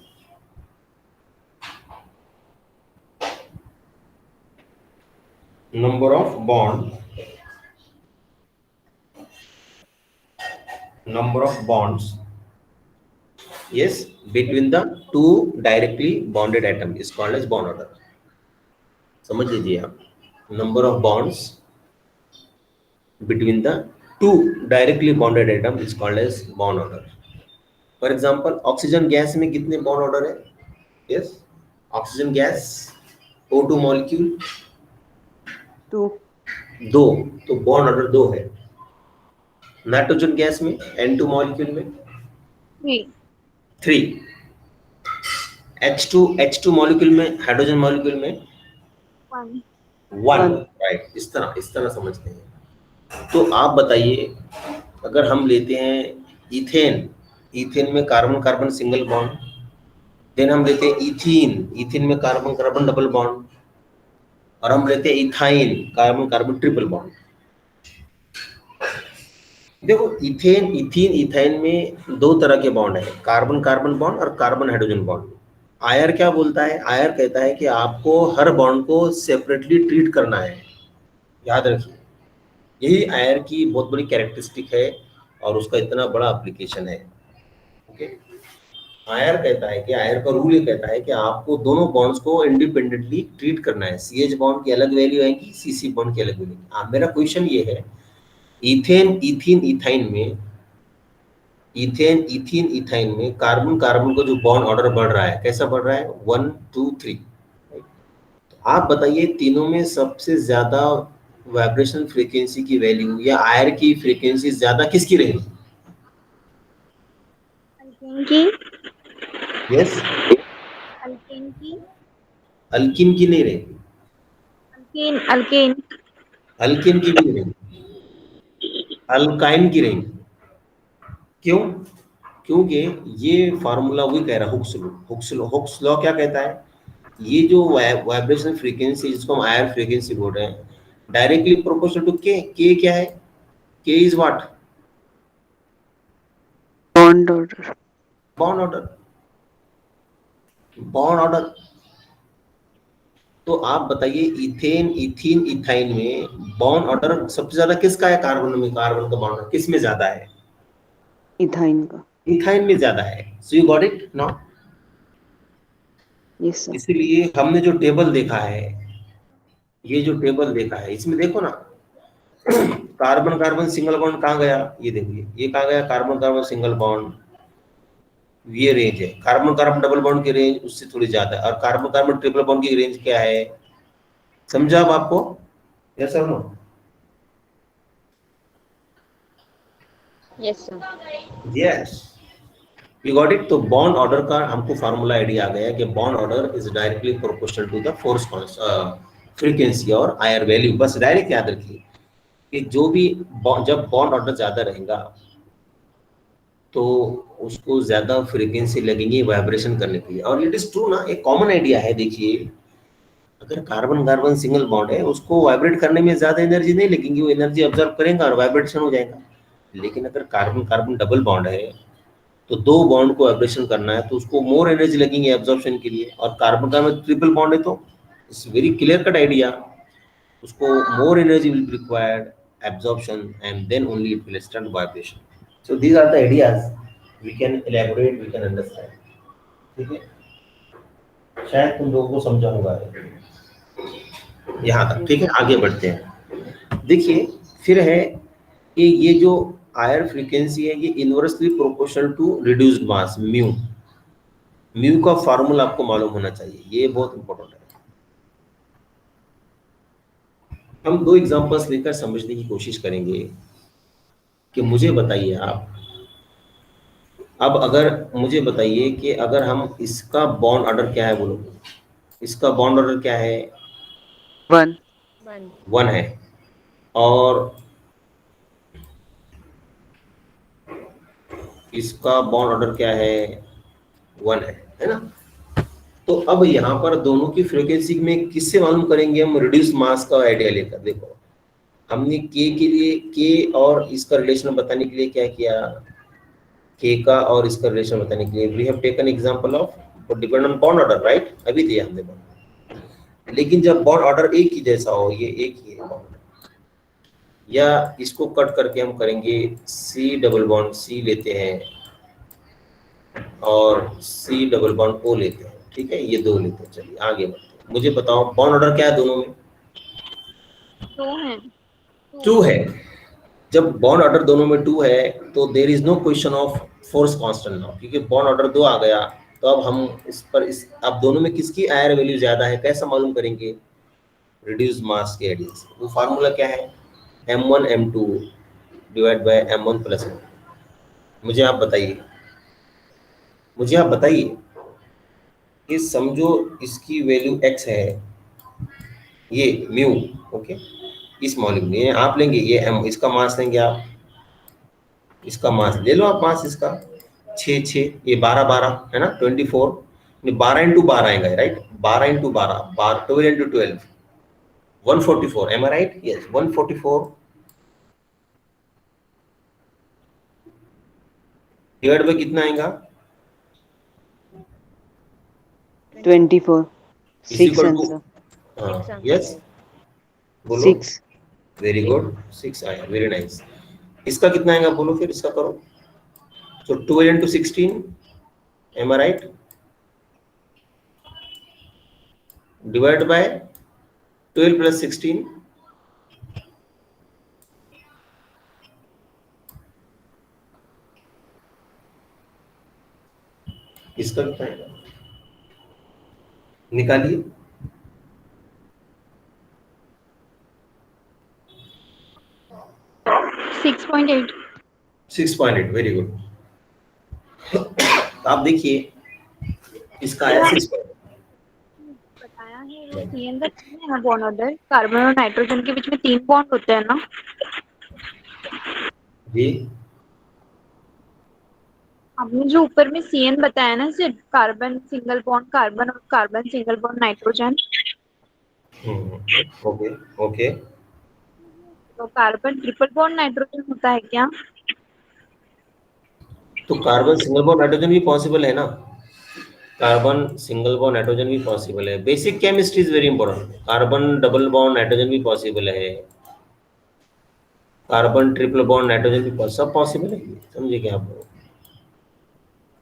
Number of bonds, yes, between the 2 directly bonded atom is called as bond order. समझ लीजिए आप, number of bonds between the two directly bonded atom is called as bond order. For example, oxygen gas में कितने bond order है? Yes, oxygen gas O2 molecule 2, 2, तो bond order 2 है. Nitrogen gas में N2 molecule में 3, H2 molecule में, hydrogen molecule में 1. Right, इस तरह समझते हैं. तो आप बताइए, अगर हम लेते हैं इथेन में carbon carbon single bond, then हम लेते हैं इथीन में कार्बन कार्बन डबल बॉन्ड, और हम लेते हैं ethyne carbon carbon triple bond. देखो, इथाइन में 2 तरह के बॉन्ड है, कार्बन कार्बन बॉन्ड और कार्बन हाइड्रोजन बॉन्ड. आयर क्या बोलता है? आयर कहता है कि आपको हर बॉन्ड को सेपरेटली ट्रीट करना है. याद रखिए, यही आयर की बहुत बड़ी कैरेक्टरिस्टिक है और उसका इतना बड़ा एप्लीकेशन है. ओके, आयर कहता है कि आयर का रूल ये कहता है कि आपको दोनों बॉन्ड्स को इंडिपेंडेंटली ट्रीट करना है. CH बॉन्ड की अलग वैल्यू आएगी, CC बॉन्ड की अलग वैल्यू. मेरा क्वेश्चन ये है, इथाइन में कार्बन कार्बन को जो बॉन्ड ऑर्डर बढ़ रहा है, कैसा बढ़ रहा है? 1 2 3. तो आप बताइए, तीनों में सबसे ज्यादा वाइब्रेशन फ्रीक्वेंसी की वैल्यू या आयर की फ्रीक्वेंसी ज्यादा किसकी रहेगी? यस, अल्किन की नहीं रहेगी, अल्किन की भी नहीं रहेगी, अल्काइन की रहेगी. क्यों? क्योंकि ये फार्मूला वही कह रहा है, हुक्स लॉ क्या कहता है? ये जो वाइब्रेशन फ्रीक्वेंसी जिसको हम आयर फ्रीक्वेंसी बोल रहे हैं, डायरेक्टली प्रोपोर्शनल टू के क्या है? के is what? bond order. Bond order. तो आप बताइए, इथाइन में बॉन्ड ऑर्डर सबसे ज्यादा किसका है? कार्बन का बॉन्ड ऑर्डर किस में ज्यादा है? इथाइन का. इथाइन में ज्यादा है. So you got it no? Yes sir. इसलिए हमने जो टेबल देखा है, ये जो टेबल देखा है, इसमें देखो ना, कार्बन कार्बन सिंगल बॉन्ड कहाँ गया? ये देखिए, ये कहाँ गया? Carbon carbon single bond. ये रेंज है. कार्बन कार्बन डबल बॉन्ड की रेंज उससे थोड़ी ज्यादा है, और कार्बन कार्बन ट्रिपल बॉन्ड की रेंज क्या है? समझा अब आपको? Yes sir, no? Yes sir. Yes, you got it. तो बॉन्ड ऑर्डर का हमको फार्मूला आइडिया आ गया कि bond order is directly proportional to the force frequency और आयर वैल्यू. बस डायरेक्ट याद रखिए कि जो भी जब बॉन्ड ऑर्डर ज्यादा रहेगा तो उसको ज्यादा फ्रीक्वेंसी लगेंगी वाइब्रेशन करने के लिए. और इट इज ट्रू ना, एक कॉमन आइडिया है. देखिए, अगर कार्बन कार्बन सिंगल बॉन्ड है, उसको वाइब्रेट करने में ज्यादा एनर्जी नहीं लगेगी, वो एनर्जी ऑब्जर्व करेगा और वाइब्रेशन हो जाएगा. लेकिन अगर कार्बन कार्बन डबल बॉन्ड है, तो 2 बॉन्ड को वाइब्रेशन करना है, तो उसको मोर एनर्जी लगेंगे एब्जॉर्प्शन के लिए. और कार्बन कार्बन ट्रिपल बॉन्ड है, तो it's very clear cut idea, उसको more energy will be required absorption and then only it will start vibration. So these are the ideas we can elaborate, we can understand. ठीक है, शायद तुम लोगों को समझा होगा यहाँ तक. ठीक है, आगे बढ़ते हैं. देखिए, फिर है कि ये जो आयर फ्रीक्वेंसी है, ये inversely proportional to reduced mass mu का फार्मूला आपको मालूम होना चाहिए, ये बहुत इंपॉर्टेंट है. हम 2 एग्जांपल्स लेकर समझने की कोशिश करेंगे कि मुझे बताइए आप, अब अगर मुझे बताइए कि अगर हम इसका बॉन्ड ऑर्डर क्या है, बोलो, इसका बॉन्ड ऑर्डर क्या है? 1 है, और इसका बॉन्ड ऑर्डर क्या है? 1 है ना? तो अब यहाँ पर दोनों की फ्रीक्वेंसी में किससे मालूम करेंगे हम? रिड्यूस मास का आइडिया लेकर. देखो, हमने के के लिए, के और इसका रिलेशन बताने के लिए क्या किया? के का और इसका रिलेशन बताने के लिए we have taken example of depend on bond order, right? अभी दिया हमने बॉन्ड. लेकिन जब बॉन्ड ऑर्डर एक ही जैसा हो, ये एक ही है बॉन्ड, या इसको कट करके हम करेंगे सी डबल बॉन्ड सी लेते हैं और सी डबल बॉन्ड ओ लेते हैं. ठीक है, ये 2 लेते हैं. चलिए आगे बढ़ते हैं. मुझे बताओ, बॉन्ड ऑर्डर क्या है दोनों में? 2 है. 2 है. जब बॉन्ड ऑर्डर दोनों में 2 है तो there is no question of force constant now, क्योंकि बॉन्ड ऑर्डर 2 आ गया। तो अब हम इस अब दोनों में किसकी आयर वैल्यू ज्यादा है कैसे मालूम करेंगे? रिड्यूस मास के एडिशन से। वो फार्मूला क्या है? m1 m2 divide by m1 plus m। मुझे आप बताइए कि समझो इसकी वैल्यू x है, ये म्यू, ओके, इस मॉलिक्यूल में आप लेंगे ये m, इसका मास लेंगे आप, इसका मास ले लो आप, मास इसका 6 ये 12 है ना, 24 12 इंटू 12 आएगा right, 12 into 12 12 into 12 144, am I right? Yes 144 divide by कितना आएगा? 24 is 6 equal to, answer yes बोलो, 6 वेरी गुड 6 आया, वेरी नाइस। इसका कितना आएगा बोलो, फिर इसका करो। So 12 into 16, am I right? Divided by 12 plus 16. इसका कितना आएगा? निकालिए। 6.8। 6.8, वेरी गुड। आप देखिए इसका आया 6.8। बताया है वो CN का है ना बॉन्ड ऑर्डर, कार्बन और नाइट्रोजन के बीच में 3 बॉन्ड होते हैं ना। जी आपने जो ऊपर में CN बताया ना, सिर्फ कार्बन सिंगल बॉन्ड कार्बन और carbon single bond nitrogen, okay okay. तो कार्बन ट्रिपल बॉन्ड नाइट्रोजन होता है क्या? तो कार्बन सिंगल बॉन्ड नाइट्रोजन भी पॉसिबल है ना, कार्बन सिंगल बॉन्ड नाइट्रोजन भी पॉसिबल है। Basic chemistry is very important. Carbon double bond nitrogen भी पॉसिबल है, कार्बन ट्रिपल बॉन्ड नाइट्रोजन भी सब पॉसिबल है, समझे क्या आप लोग?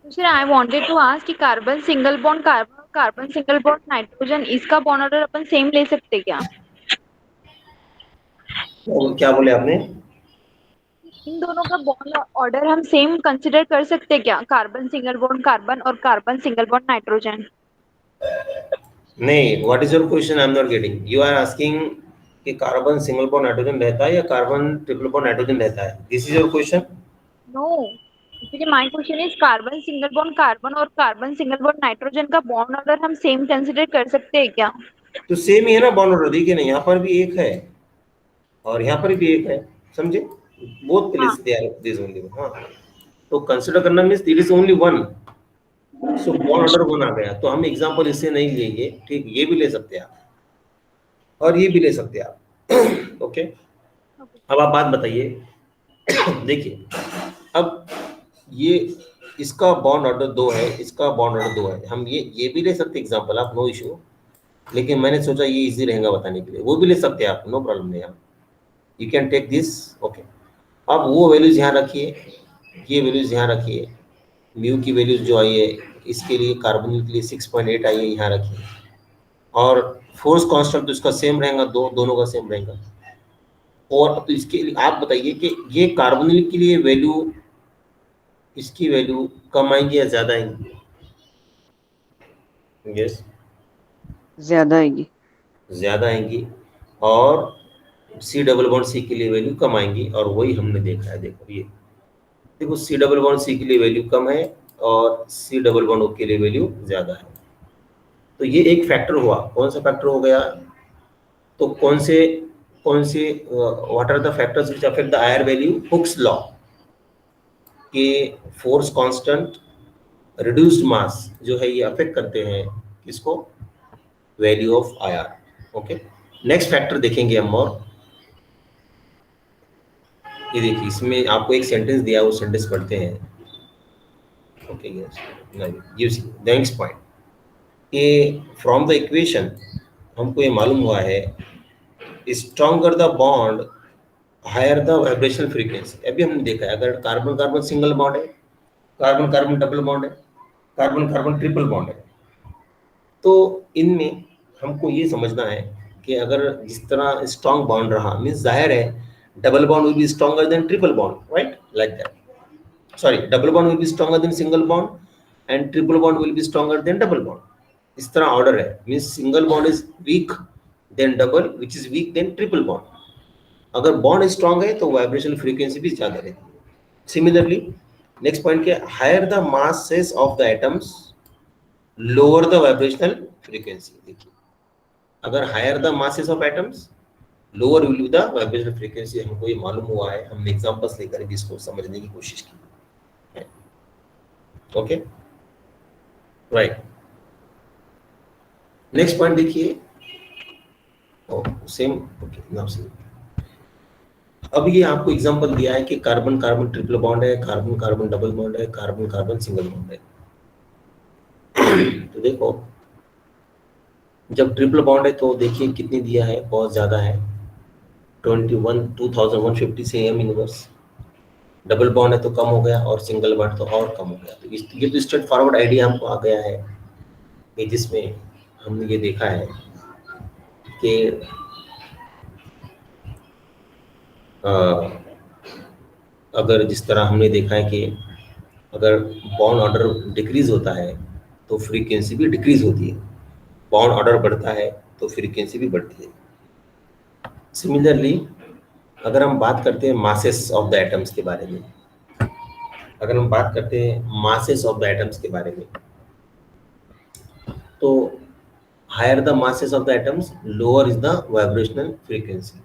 Sir I wanted to ask कि carbon single bond carbon, carbon single bond nitrogen, इसका बॉन्ड ऑर्डर अपन सेम ले सकते क्या? क्या बोले आपने? इन दोनों का बॉन्ड ऑर्डर हम सेम कंसीडर कर सकते क्या? कार्बन सिंगल बॉन्ड कार्बन और कार्बन सिंगल बॉन्ड नाइट्रोजन। नहीं, what is your question? I am not getting. You are asking कि कार्बन सिंगल बॉन्ड नाइट्रोजन रहता है या कार्बन ट्रिपल बॉन्ड नाइट्रोजन रहता है, this is your question? No, क्योंकि my question is carbon single bond carbon और carbon single bond nitrogen का bond order हम सेम कंसीडर कर सकते हैं क्या? तो सेम ही है ना बॉन्ड ऑर्डर, देखिए ना, यहाँ पर भी एक है और यहाँ पर भी एक है, समझे? Both place they are this only. हाँ, तो कंसीडर करना means it is only one, so bond order one आ गया। तो हम एग्जांपल इससे नहीं लेंगे, ठीक, ये भी ले सकते हैं आप और ये भी ले सकते हैं आप। ओके, अब आप बात बताइए। देखिए अब ये इसका बॉन्ड ऑर्डर 2 है, इसका बॉन्ड ऑर्डर 2 है, हम ये भी ले सकते एग्जांपल आप, नो इशू। लेकिन मैंने सोचा ये इजी रहेगा बताने के लिए, वो भी ले सकते हैं आप, नो प्रॉब्लम नहीं, आप you can take this. Okay, अब वो वैल्यूज यहाँ रखिए, ये वैल्यूज यहाँ रखिए, म्यू की वैल्यूज जो आई है इसके लिए, कार्बोनिल के लिए 6.8 आई है, यहाँ रखिए। और फोर्स कांस्टेंट तो इसका सेम रहेगा, दोनों का सेम रहेगा। और तो इसके लिए आप बताइए कि ये कार्बोनिल के लिए वैल्यू, इसकी वैल्यू कम आएंगी या ज्यादा आएंगी? यस, ज्यादा आएगी। ज्यादा आएंगी। और सी डबल बॉन्ड सी के लिए वैल्यू कम आएंगी, और वही हमने देखा है। देखो ये देखो, सी डबल बॉन्ड सी के लिए वैल्यू कम है और सी डबल बॉन्ड ओ के लिए वैल्यू ज्यादा है। तो ये एक फैक्टर हुआ। कौन सा फैक्टर हो गया? तो कौन से what are the factors which affect the IR value? Hooke's law के फोर्स कांस्टेंट, रिड्यूस्ड मास जो है, ये अफेक्ट करते हैं किसको? Value of IR. Okay, next factor देखेंगे हम। और ये देखिए, इसमें आपको एक सेंटेंस दिया है, वो सेंटेंस पढ़ते हैं। Okay, yes, you see the next point, कि फ्रॉम द इक्वेशन हमको ये मालूम हुआ है, stronger the bond higher the vibrational frequency. अभी हमने देखा है, अगर कार्बन कार्बन सिंगल बॉन्ड है, कार्बन कार्बन डबल बॉन्ड है, कार्बन कार्बन ट्रिपल बॉन्ड है, तो इनमें हमको ये समझना है कि अगर जिस तरह स्ट्रॉन्ग बॉन्ड रहा, मीन्स जाहिर है double bond will be stronger than triple bond, right? Like that. Sorry, double bond will be stronger than single bond and triple bond will be stronger than double bond. इस तरह order है, means single bond is weak than double, which is weak than triple bond. अगर bond strong है तो vibrational frequency भी ज्यादा रहती है. सिमिलरली नेक्स्ट पॉइंट क्या, higher the masses of the atoms lower the vibrational frequency. देखिए, अगर higher the masses of atoms lower will be the vibrational frequency. हमको ये मालूम हुआ है, हमने एग्जांपल्स लेकर भी इसको समझने की कोशिश की. Okay, right. नेक्स्ट पॉइंट देखिए, सेम. Okay, now see. अब ये आपको एग्जांपल दिया है कि कार्बन कार्बन ट्रिपल बॉन्ड है, कार्बन कार्बन डबल बॉन्ड है, कार्बन कार्बन सिंगल बॉन्ड है. तो देखो, जब ट्रिपल बॉन्ड है तो देखिए कितनी दिया है, बहुत ज्यादा है, 2150 से एम इनवर्स. डबल बॉन्ड है तो कम हो गया और सिंगल बॉन्ड तो और कम हो गया. तो ये तो स्ट्रेट फॉरवर्ड आइडिया हमको आ गया है कि जिसमें हमने ये देखा है कि अगर जिस तरह हमने देखा है कि अगर बॉन्ड ऑर्डर डिक्रीज होता है तो फ्रीक्वेंसी भी डिक्रीज होती है, बॉन्ड ऑर्डर बढ़ता है तो फ्रीक्वेंसी भी बढ़ती है. सिमिलरली अगर हम बात करते हैं मासेस ऑफ द एटम्स के बारे में, अगर हम बात करते हैं मासेस ऑफ द एटम्स के बारे में, तो higher the masses of the atoms lower is the vibrational frequency.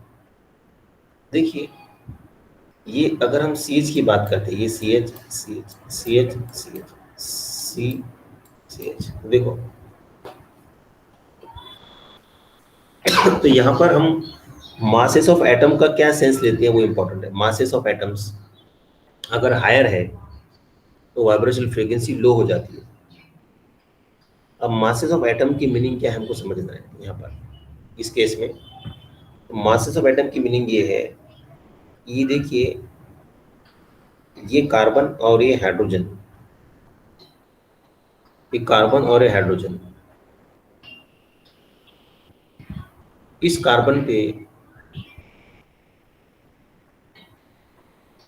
देखिए, ये अगर हम CH की बात करते हैं, ये CH CH CH CH C CH, देखो तो यहाँ पर हम मासेस ऑफ एटम का क्या सेंस लेते हैं वो इम्पोर्टेंट है. मासेस ऑफ एटम्स अगर हायर है तो वाइब्रेशनल फ्रीक्वेंसी लो हो जाती है. अब मासेस ऑफ एटम की मीनिंग क्या है हमको समझना है यहाँ पर इस केस में. मासेस ऑफ एटम की मीनिंग ये है, ये देखिए, ये कार्बन और ये हाइड्रोजन, ये कार्बन और ये हाइड्रोजन, इस कार्बन पे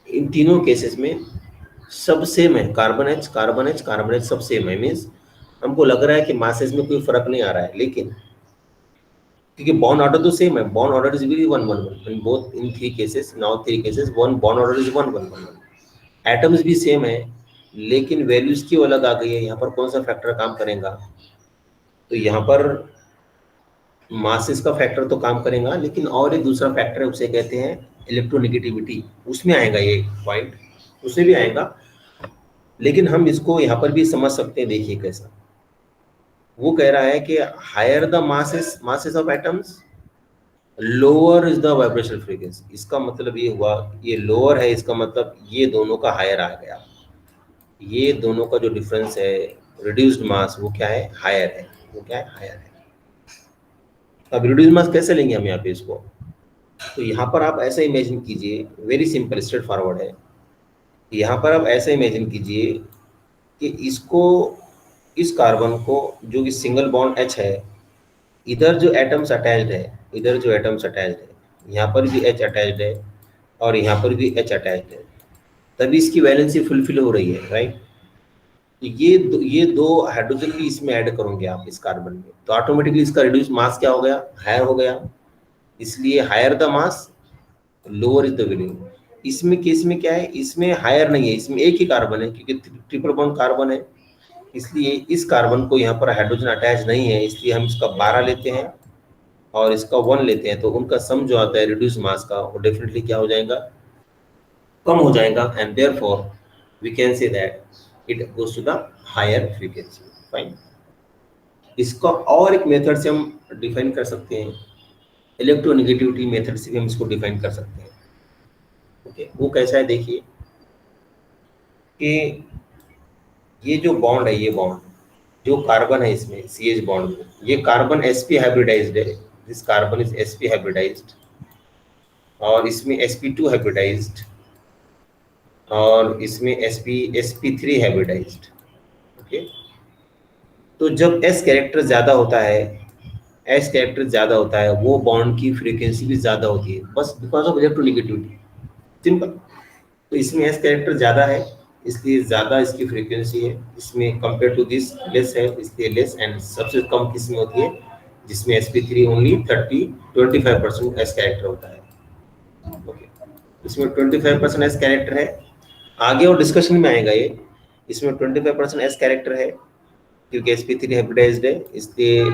इन तीनों केसेस में सब सेम है. Carbon H carbon H carbon H सब सेम है. मीन्स हमको लग रहा है कि मासेस में कोई फर्क नहीं आ रहा है, लेकिन क्योंकि बॉन्ड ऑर्डर तो सेम है, bond order is very 1 1 1 in both, in 3 cases. Now 3 cases one bond order is 1 1 1 1. Atoms भी सेम है लेकिन वैल्यूज क्यों अलग आ गई है. यहाँ पर कौन सा फैक्टर काम करेगा, तो यहाँ पर मासेस का फैक्टर तो काम करेगा, लेकिन और एक दूसरा फैक्टर है, उसे कहते हैं इलेक्ट्रोनेगेटिविटी. उसमें आएगा ये पॉइंट, उसमें भी आएगा, लेकिन हम इसको यहाँ पर भी समझ सकते हैं. देखिए कैसा वो कह रहा है कि higher the masses of atoms lower is the vibrational frequency. इसका मतलब ये हुआ, ये लोअर है, इसका मतलब ये दोनों का हायर आ गया. ये दोनों का जो डिफरेंस है रिड्यूस्ड मास, वो क्या है, हायर है. वो क्या है, हायर है. अब रिड्यूस्ड मास कैसे लेंगे हम यहाँ पे इसको, तो यहाँ पर आप ऐसा इमेजिन कीजिए, वेरी सिंपल स्ट्रेट फॉरवर्ड है. यहाँ पर आप ऐसा इमेजिन कीजिए कि इसको, इस कार्बन को जो कि सिंगल बॉन्ड H है, इधर जो एटम्स अटैच्ड है, इधर जो एटम्स अटैच्ड है, यहाँ पर भी H अटैच्ड है और यहाँ पर भी H अटैच्ड है, तभी इसकी वैलेंसी फुलफिल हो रही है, राइट. ये दो हाइड्रोजन भी इसमें ऐड करोगे आप इस कार्बन में, तो ऑटोमेटिकली इसका रिड्यूस मास क्या हो गया, हायर हो गया. इसलिए higher the mass lower is the value. इसमें केस में क्या है, इसमें हायर नहीं है, इसमें एक ही कार्बन है क्योंकि ट्रिपल बॉन्ड कार्बन है, इसलिए इस कार्बन को यहाँ पर हाइड्रोजन अटैच नहीं है, इसलिए हम इसका 12 लेते हैं और इसका 1 लेते हैं, तो उनका सम जो आता है रिड्यूस मास का, वो डेफिनेटली क्या हो जाएगा, कम हो जाएगा. And therefore we can say that it goes to the higher frequency. Fine. इसका और एक मेथड से हम डिफाइन कर सकते हैं, इलेक्ट्रोनेगेटिविटी मेथड से भी हम इसको डिफाइन कर सकते हैं. ओके, वो कैसा है, देखिए कि ये जो बॉन्ड है, ये बॉन्ड जो कार्बन है इसमें CH बॉन्ड में, ये कार्बन sp हाइब्रिडाइज्ड है, this carbon is sp hybridized, और इसमें sp2 हाइब्रिडाइज्ड, और इसमें sp3 हाइब्रिडाइज्ड. ओके, तो जब S कैरेक्टर ज्यादा होता है, एस कैरेक्टर ज़्यादा होता है वो बॉन्ड की फ्रीक्वेंसी भी ज़्यादा होती है, बस बिकॉज ऑफ इलेक्ट्रोनेगेटिविटी, सिंपल। तो इसमें एस कैरेक्टर ज़्यादा है इसलिए ज़्यादा इसकी फ्रीक्वेंसी है, इसमें कंपेयर टू दिस लेस है इसलिए लेस, एंड सबसे कम किस में होती है जिसमें sp3 ओनली 25% एस कैरेक्टर होता है। ओके, इसमें 25% एस कैरेक्टर है, आगे और डिस्कशन में आएगा ये। इसमें 25% एस कैरेक्टर है क्योंकि sp3 हाइब्रिडाइज्ड है इसलिए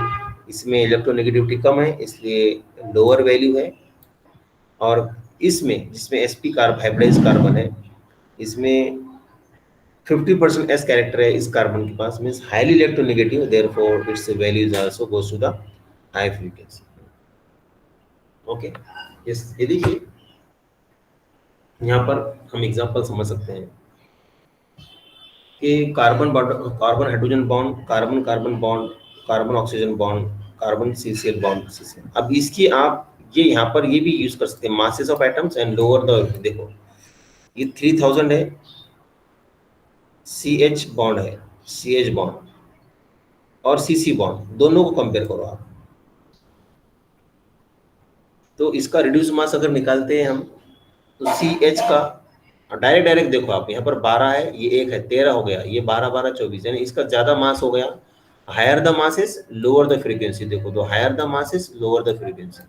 इसमें इलेक्ट्रोनेगेटिविटी कम है इसलिए लोअर वैल्यू है। और इसमें जिसमें sp कार्ब हाइब्रिडाइज्ड कार्बन है इसमें 50% एस कैरेक्टर है इस कार्बन के पास, means highly electronegative, therefore its value is also goes to the high frequency. Okay, yes, ये देखिए यहाँ पर हम एग्जांपल समझ सकते हैं कि carbon hydrogen bond, carbon carbon bond, carbon oxygen bond, carbon CCl bond CCl। अब इसकी आप ये यहाँ पर ये भी यूज कर सकते हैं, masses of atoms and lower the, देखो ये 3000 है, CH बॉन्ड है, CH बॉन्ड और CC बॉन्ड, दोनों को कंपेयर करो आप। तो इसका रिड्यूस मास अगर निकालते हैं हम तो CH का डायरेक्ट देखो आप, यहाँ पर 12 है, ये 1 है, 13 हो गया, ये 12 12 24, यानी इसका ज्यादा मास हो गया। Higher the masses lower the frequency, देखो तो higher the masses lower the frequency,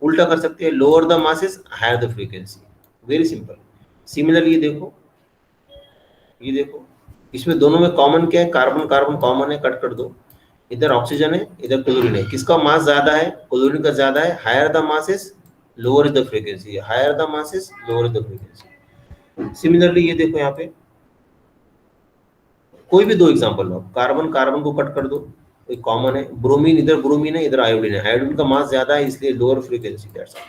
उल्टा कर सकते हैं, lower the masses higher the frequency, very simple. Similarly ये देखो इसमें दोनों में कॉमन क्या है, कार्बन कार्बन कॉमन है, कट कर दो, इधर ऑक्सीजन है इधर क्लोरीन है, किसका मास ज्यादा है, क्लोरीन का ज्यादा है, higher the masses lower the frequency, higher the masses lower the frequency. Similarly ये देखो यहाँ पे कोई भी दो एग्जांपल लो, कार्बन कार्बन को कट कर दो, कोई कॉमन है, ब्रोमीन है इधर आयोडीन है, आयोडीन का मास ज्यादा है इसलिए लोअर फ्रीक्वेंसी, दैट्स ऑल।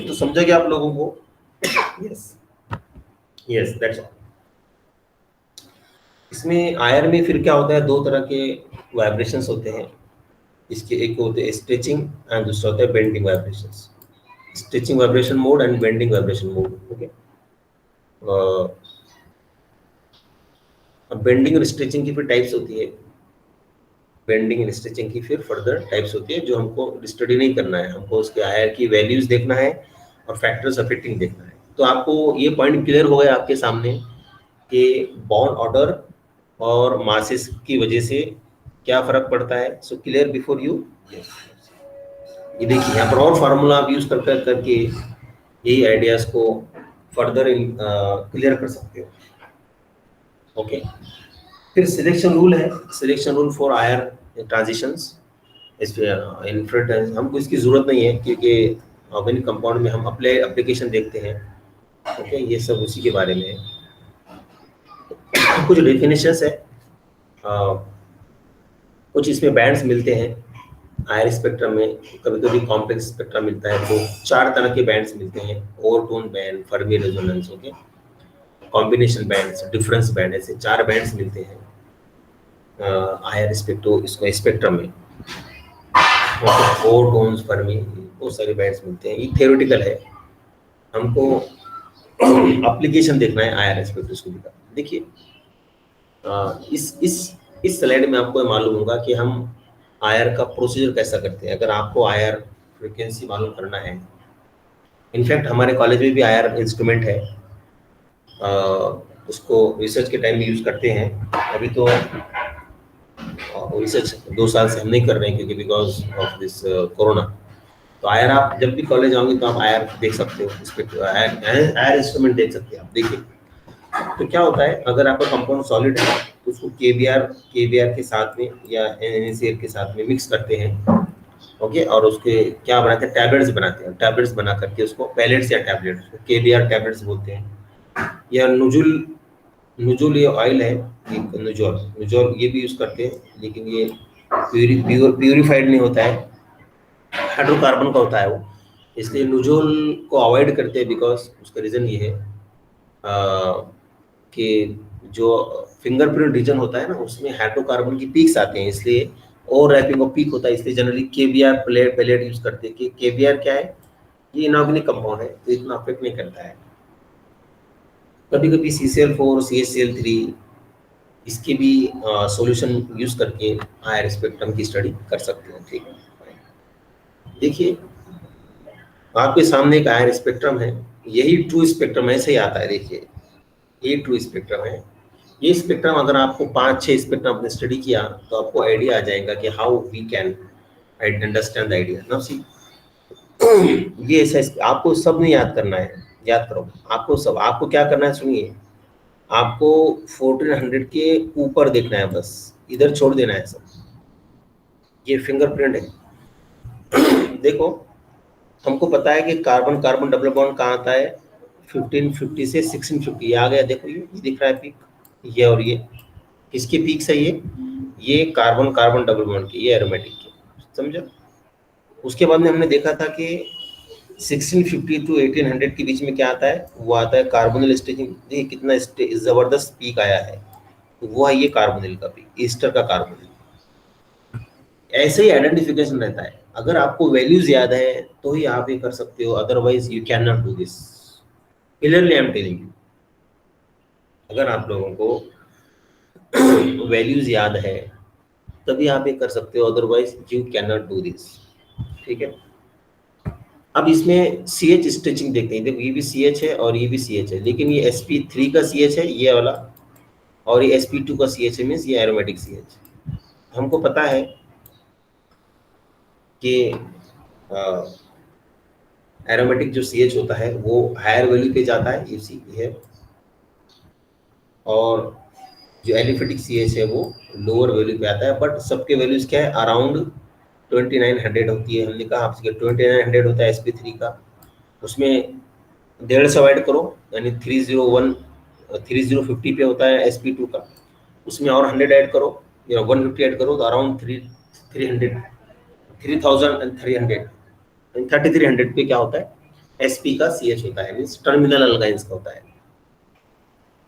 तो समझा क्या आप लोगों को? Yes that's all. इसमें आयर में फिर क्या होता है, दो तरह के वाइब्रेशंस होते हैं इसके, एक होते हैं स्ट्रेचिंग एंड दूसरा होता है bending vibrations. Stretching vibration mode and bending vibration mode. Okay, अब बेंडिंग और स्ट्रेचिंग की फिर टाइप्स होती है, बेंडिंग एंड स्ट्रेचिंग की फिर फर्दर टाइप्स होती है जो हमको स्टडी नहीं करना है, हमको उसके आयर की वैल्यूज देखना है और फैक्टर्स अफेक्टिंग देखना है। तो आपको ये पॉइंट क्लियर हो गया आपके सामने कि बॉन्ड ऑर्डर और मासेस की वजह से क्या फर्क पड़ता है। So clear before you? ये देखिए यहाँ पर और फार्मूला आप यूज करके यही आइडियाज को फर्दर क्लियर कर सकते हो। ओके, फिर सिलेक्शन रूल है, selection rule for IR transitions. Infrared हमको इसकी जरूरत नहीं है क्योंकि ऑर्गेनिक कंपाउंड में हम एप्लीकेशन देखते हैं। ओके, ये सब उसी के बारे में है। कुछ डेफिनेशंस है, कुछ इसमें बैंड्स मिलते हैं आयर स्पेक्ट्रम में, कभी कभी कॉम्प्लेक्स स्पेक्ट्रम मिलता है। तो 4 तरह के बैंड्स मिलते हैं, overtone band, Fermi resonance, okay, combination bands, difference band, ऐसे 4 बैंड्स मिलते हैं आयर स्पेक्ट्रम में। ओवरटोन्स, फर्मी, बहुत सारे बैंड्स मिलते हैं। ये थियोरेटिकल है, हमको एप्लीकेशन देखना है आयर स्पेक्ट्रोस्कोपी का। देखिए इस स्लाइड में आपको मालूम होगा कि हम आयर का प्रोसीजर कैसा करते हैं। अगर आपको आयर फ्रीक्वेंसी मालूम करना है, इनफैक्ट हमारे कॉलेज में भी आयर इंस्ट्रूमेंट है, उसको रिसर्च के टाइम में यूज करते हैं। अभी तो रिसर्च 2 साल से हम नहीं कर रहे हैं क्योंकि बिकॉज ऑफ दिस कोरोना। तो आयर आप जब भी कॉलेज आओगे तो आप आयर देख सकते हो, आयर इंस्ट्रूमेंट देख सकते हैं आप। देखिए तो क्या होता है, अगर आपका कंपाउंड सॉलिड है तो उसको केबीआर के साथ में या NaCl के साथ में मिक्स करते हैं। ओके, और उसके क्या बनाते हैं, टैबलेट्स बनाते हैं। टैबलेट्स बना करके उसको पैलेट्स या टैबलेट्स, केबीआर टैबलेट्स बोलते हैं। या नुजुल ये ऑयल है, नुजोल ये भी यूज करते हैं, लेकिन ये प्यूरिफाइड नहीं होता है, हाइड्रोकार्बन का होता है वो, इसलिए नुजोल को अवॉइड करते हैं। बिकॉज उसका रीजन ये है कि जो फिंगरप्रिंट रीजन होता है ना, उसमें हाइड्रोकार्बन की पीक्स आते हैं, इसलिए ओवर रैपिंग ऑफ पीक होता है, इसलिए जनरली केबीआर पैलेट यूज करते हैं। कि केबीआर क्या है, ये इनऑर्गेनिक कंपाउंड है तो इतना अफेक्ट नहीं करता है। कभी कभी CCl4, CHCl3 इसके भी सॉल्यूशन यूज करके आयर स्पेक्ट्रम की स्टडी कर सकते हैं। ठीक है, देखिए आपके सामने एक आयर स्पेक्ट्रम है, यही ट्रू स्पेक्ट्रम ऐसे ही आता है। देखिए ये ट्रू स्पेक्ट्रम है। ये स्पेक्ट्रम अगर आपको 5-6 स्पेक्ट्रम आपने स्टडी किया तो आपको आइडिया आ जाएगा कि how we can understand the idea. Now see ये ऐसा आपको सब नहीं याद करना है, याद करो आपको क्या करना है, सुनिए, आपको 1400 के ऊपर देखना है, बस इधर छोड़ देना है सब। ये फिंगरप्रिंट है। देखो हमको पता है कि कार्बन कार्बन डबल बॉन्ड कहाँ आता है, 1550 से 1650 ये आ गया। देखो ये दिख रहा है पीक, ये और ये किसके पीक्स है, ये कार्बन कार्बन डबल बॉन्ड की, ये एरोमेटिक की, समझो। उसके बाद में हमने देखा था कि 1650 टू 1800 के बीच में क्या आता है, वो आता है कार्बोनिल स्टेजिंग। देखिए कितना जबरदस्त पीक आया है, तो वो है ये कार्बोनिल का पीक, ईस्टर का कार्बोनिल। ऐसे ही आइडेंटिफिकेशन रहता है, अगर आपको वैल्यूज याद है तो ही आप ये कर सकते हो, otherwise you can not do this. Clearly I am telling you, अगर आप लोगों को वैल्यूज याद है तभी आप ये कर सकते हो, otherwise you can not do this. ठीक है, अब इसमें CH स्ट्रेचिंग देखते हैं। देखो ये भी CH है और ये भी CH है, लेकिन ये sp3 का CH है ये वाला, और ये sp2 का CH है, मीन्स ये एरोमेटिक CH। हमको पता है कि एरोमेटिक जो CH होता है वो हायर वैल्यू पे जाता है, यू सी है, और जो एलिफेटिक CH है वो लोअर वैल्यू पे आता है। बट सबके वैल्यूज क्या है, अराउंड 2900 होती है। हमने कहा आपसे 2900 होता है sp3 का, उसमें 150 ऐड करो, यानी 3050 पे होता है sp2 का, उसमें और 100 ऐड करो या 150 ऐड करो, तो अराउंड 3300 पे क्या होता है, sp का CH होता है, मीन्स टर्मिनल अल्काइंस का होता है।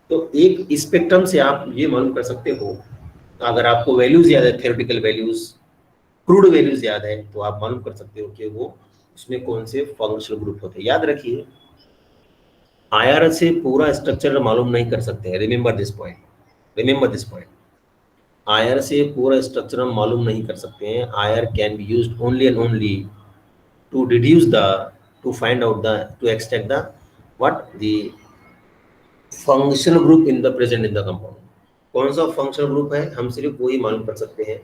तो एक स्पेक्ट्रम से आप ये मालूम कर सकते हो, अगर आपको वैल्यूज याद है, थ्योरेटिकल वैल्यूज, क्रूड वैल्यूज याद है, तो आप मालूम कर सकते हो कि वो उसमें कौन से फंक्शनल ग्रुप होते हैं। याद रखिए आईआर से पूरा स्ट्रक्चर मालूम नहीं कर सकते हैं, रिमेंबर दिस पॉइंट। आईआर से पूरा स्ट्रक्चर हम मालूम नहीं कर सकते हैं। IR can be used only and only to deduce the, to find out the, to extract the what, the functional group in the present in the compound. कौन सा फंक्शनल ग्रुप है हम सिर्फ वही मालूम कर सकते हैं,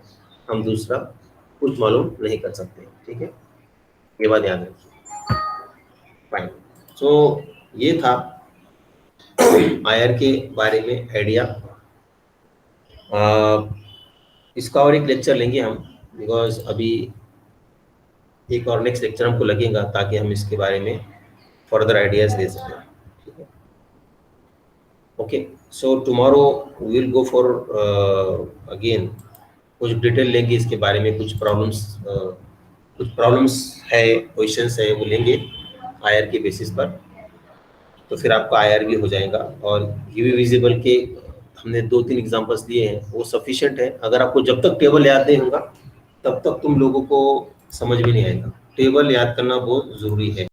हम दूसरा कुछ मालूम नहीं कर सकते। ठीक है, ये बात याद रखिए। फाइन, सो ये था आईआर के बारे में आइडिया। इसका और एक लेक्चर लेंगे हम, बिकॉज अभी एक और नेक्स्ट लेक्चर हमको लगेगा, ताकि हम इसके बारे में फर्दर आइडियाज दे सकें। ठीक है, okay, so tomorrow we will go for again, कुछ डिटेल लेंगे इसके बारे में, कुछ प्रॉब्लम्स है, क्वेश्चंस है, वो लेंगे आईआर के बेसिस पर। तो फिर आपका आईआर भी हो जाएगा। और यूवी विजिबल के हमने 2-3 एग्जांपल्स दिए हैं, वो सफिशिएंट है। अगर आपको जब तक टेबल याद नहीं होगा तब तक तुम लोगों को समझ में नहीं आएगा। टेबल याद करना बहुत ज़रूरी है।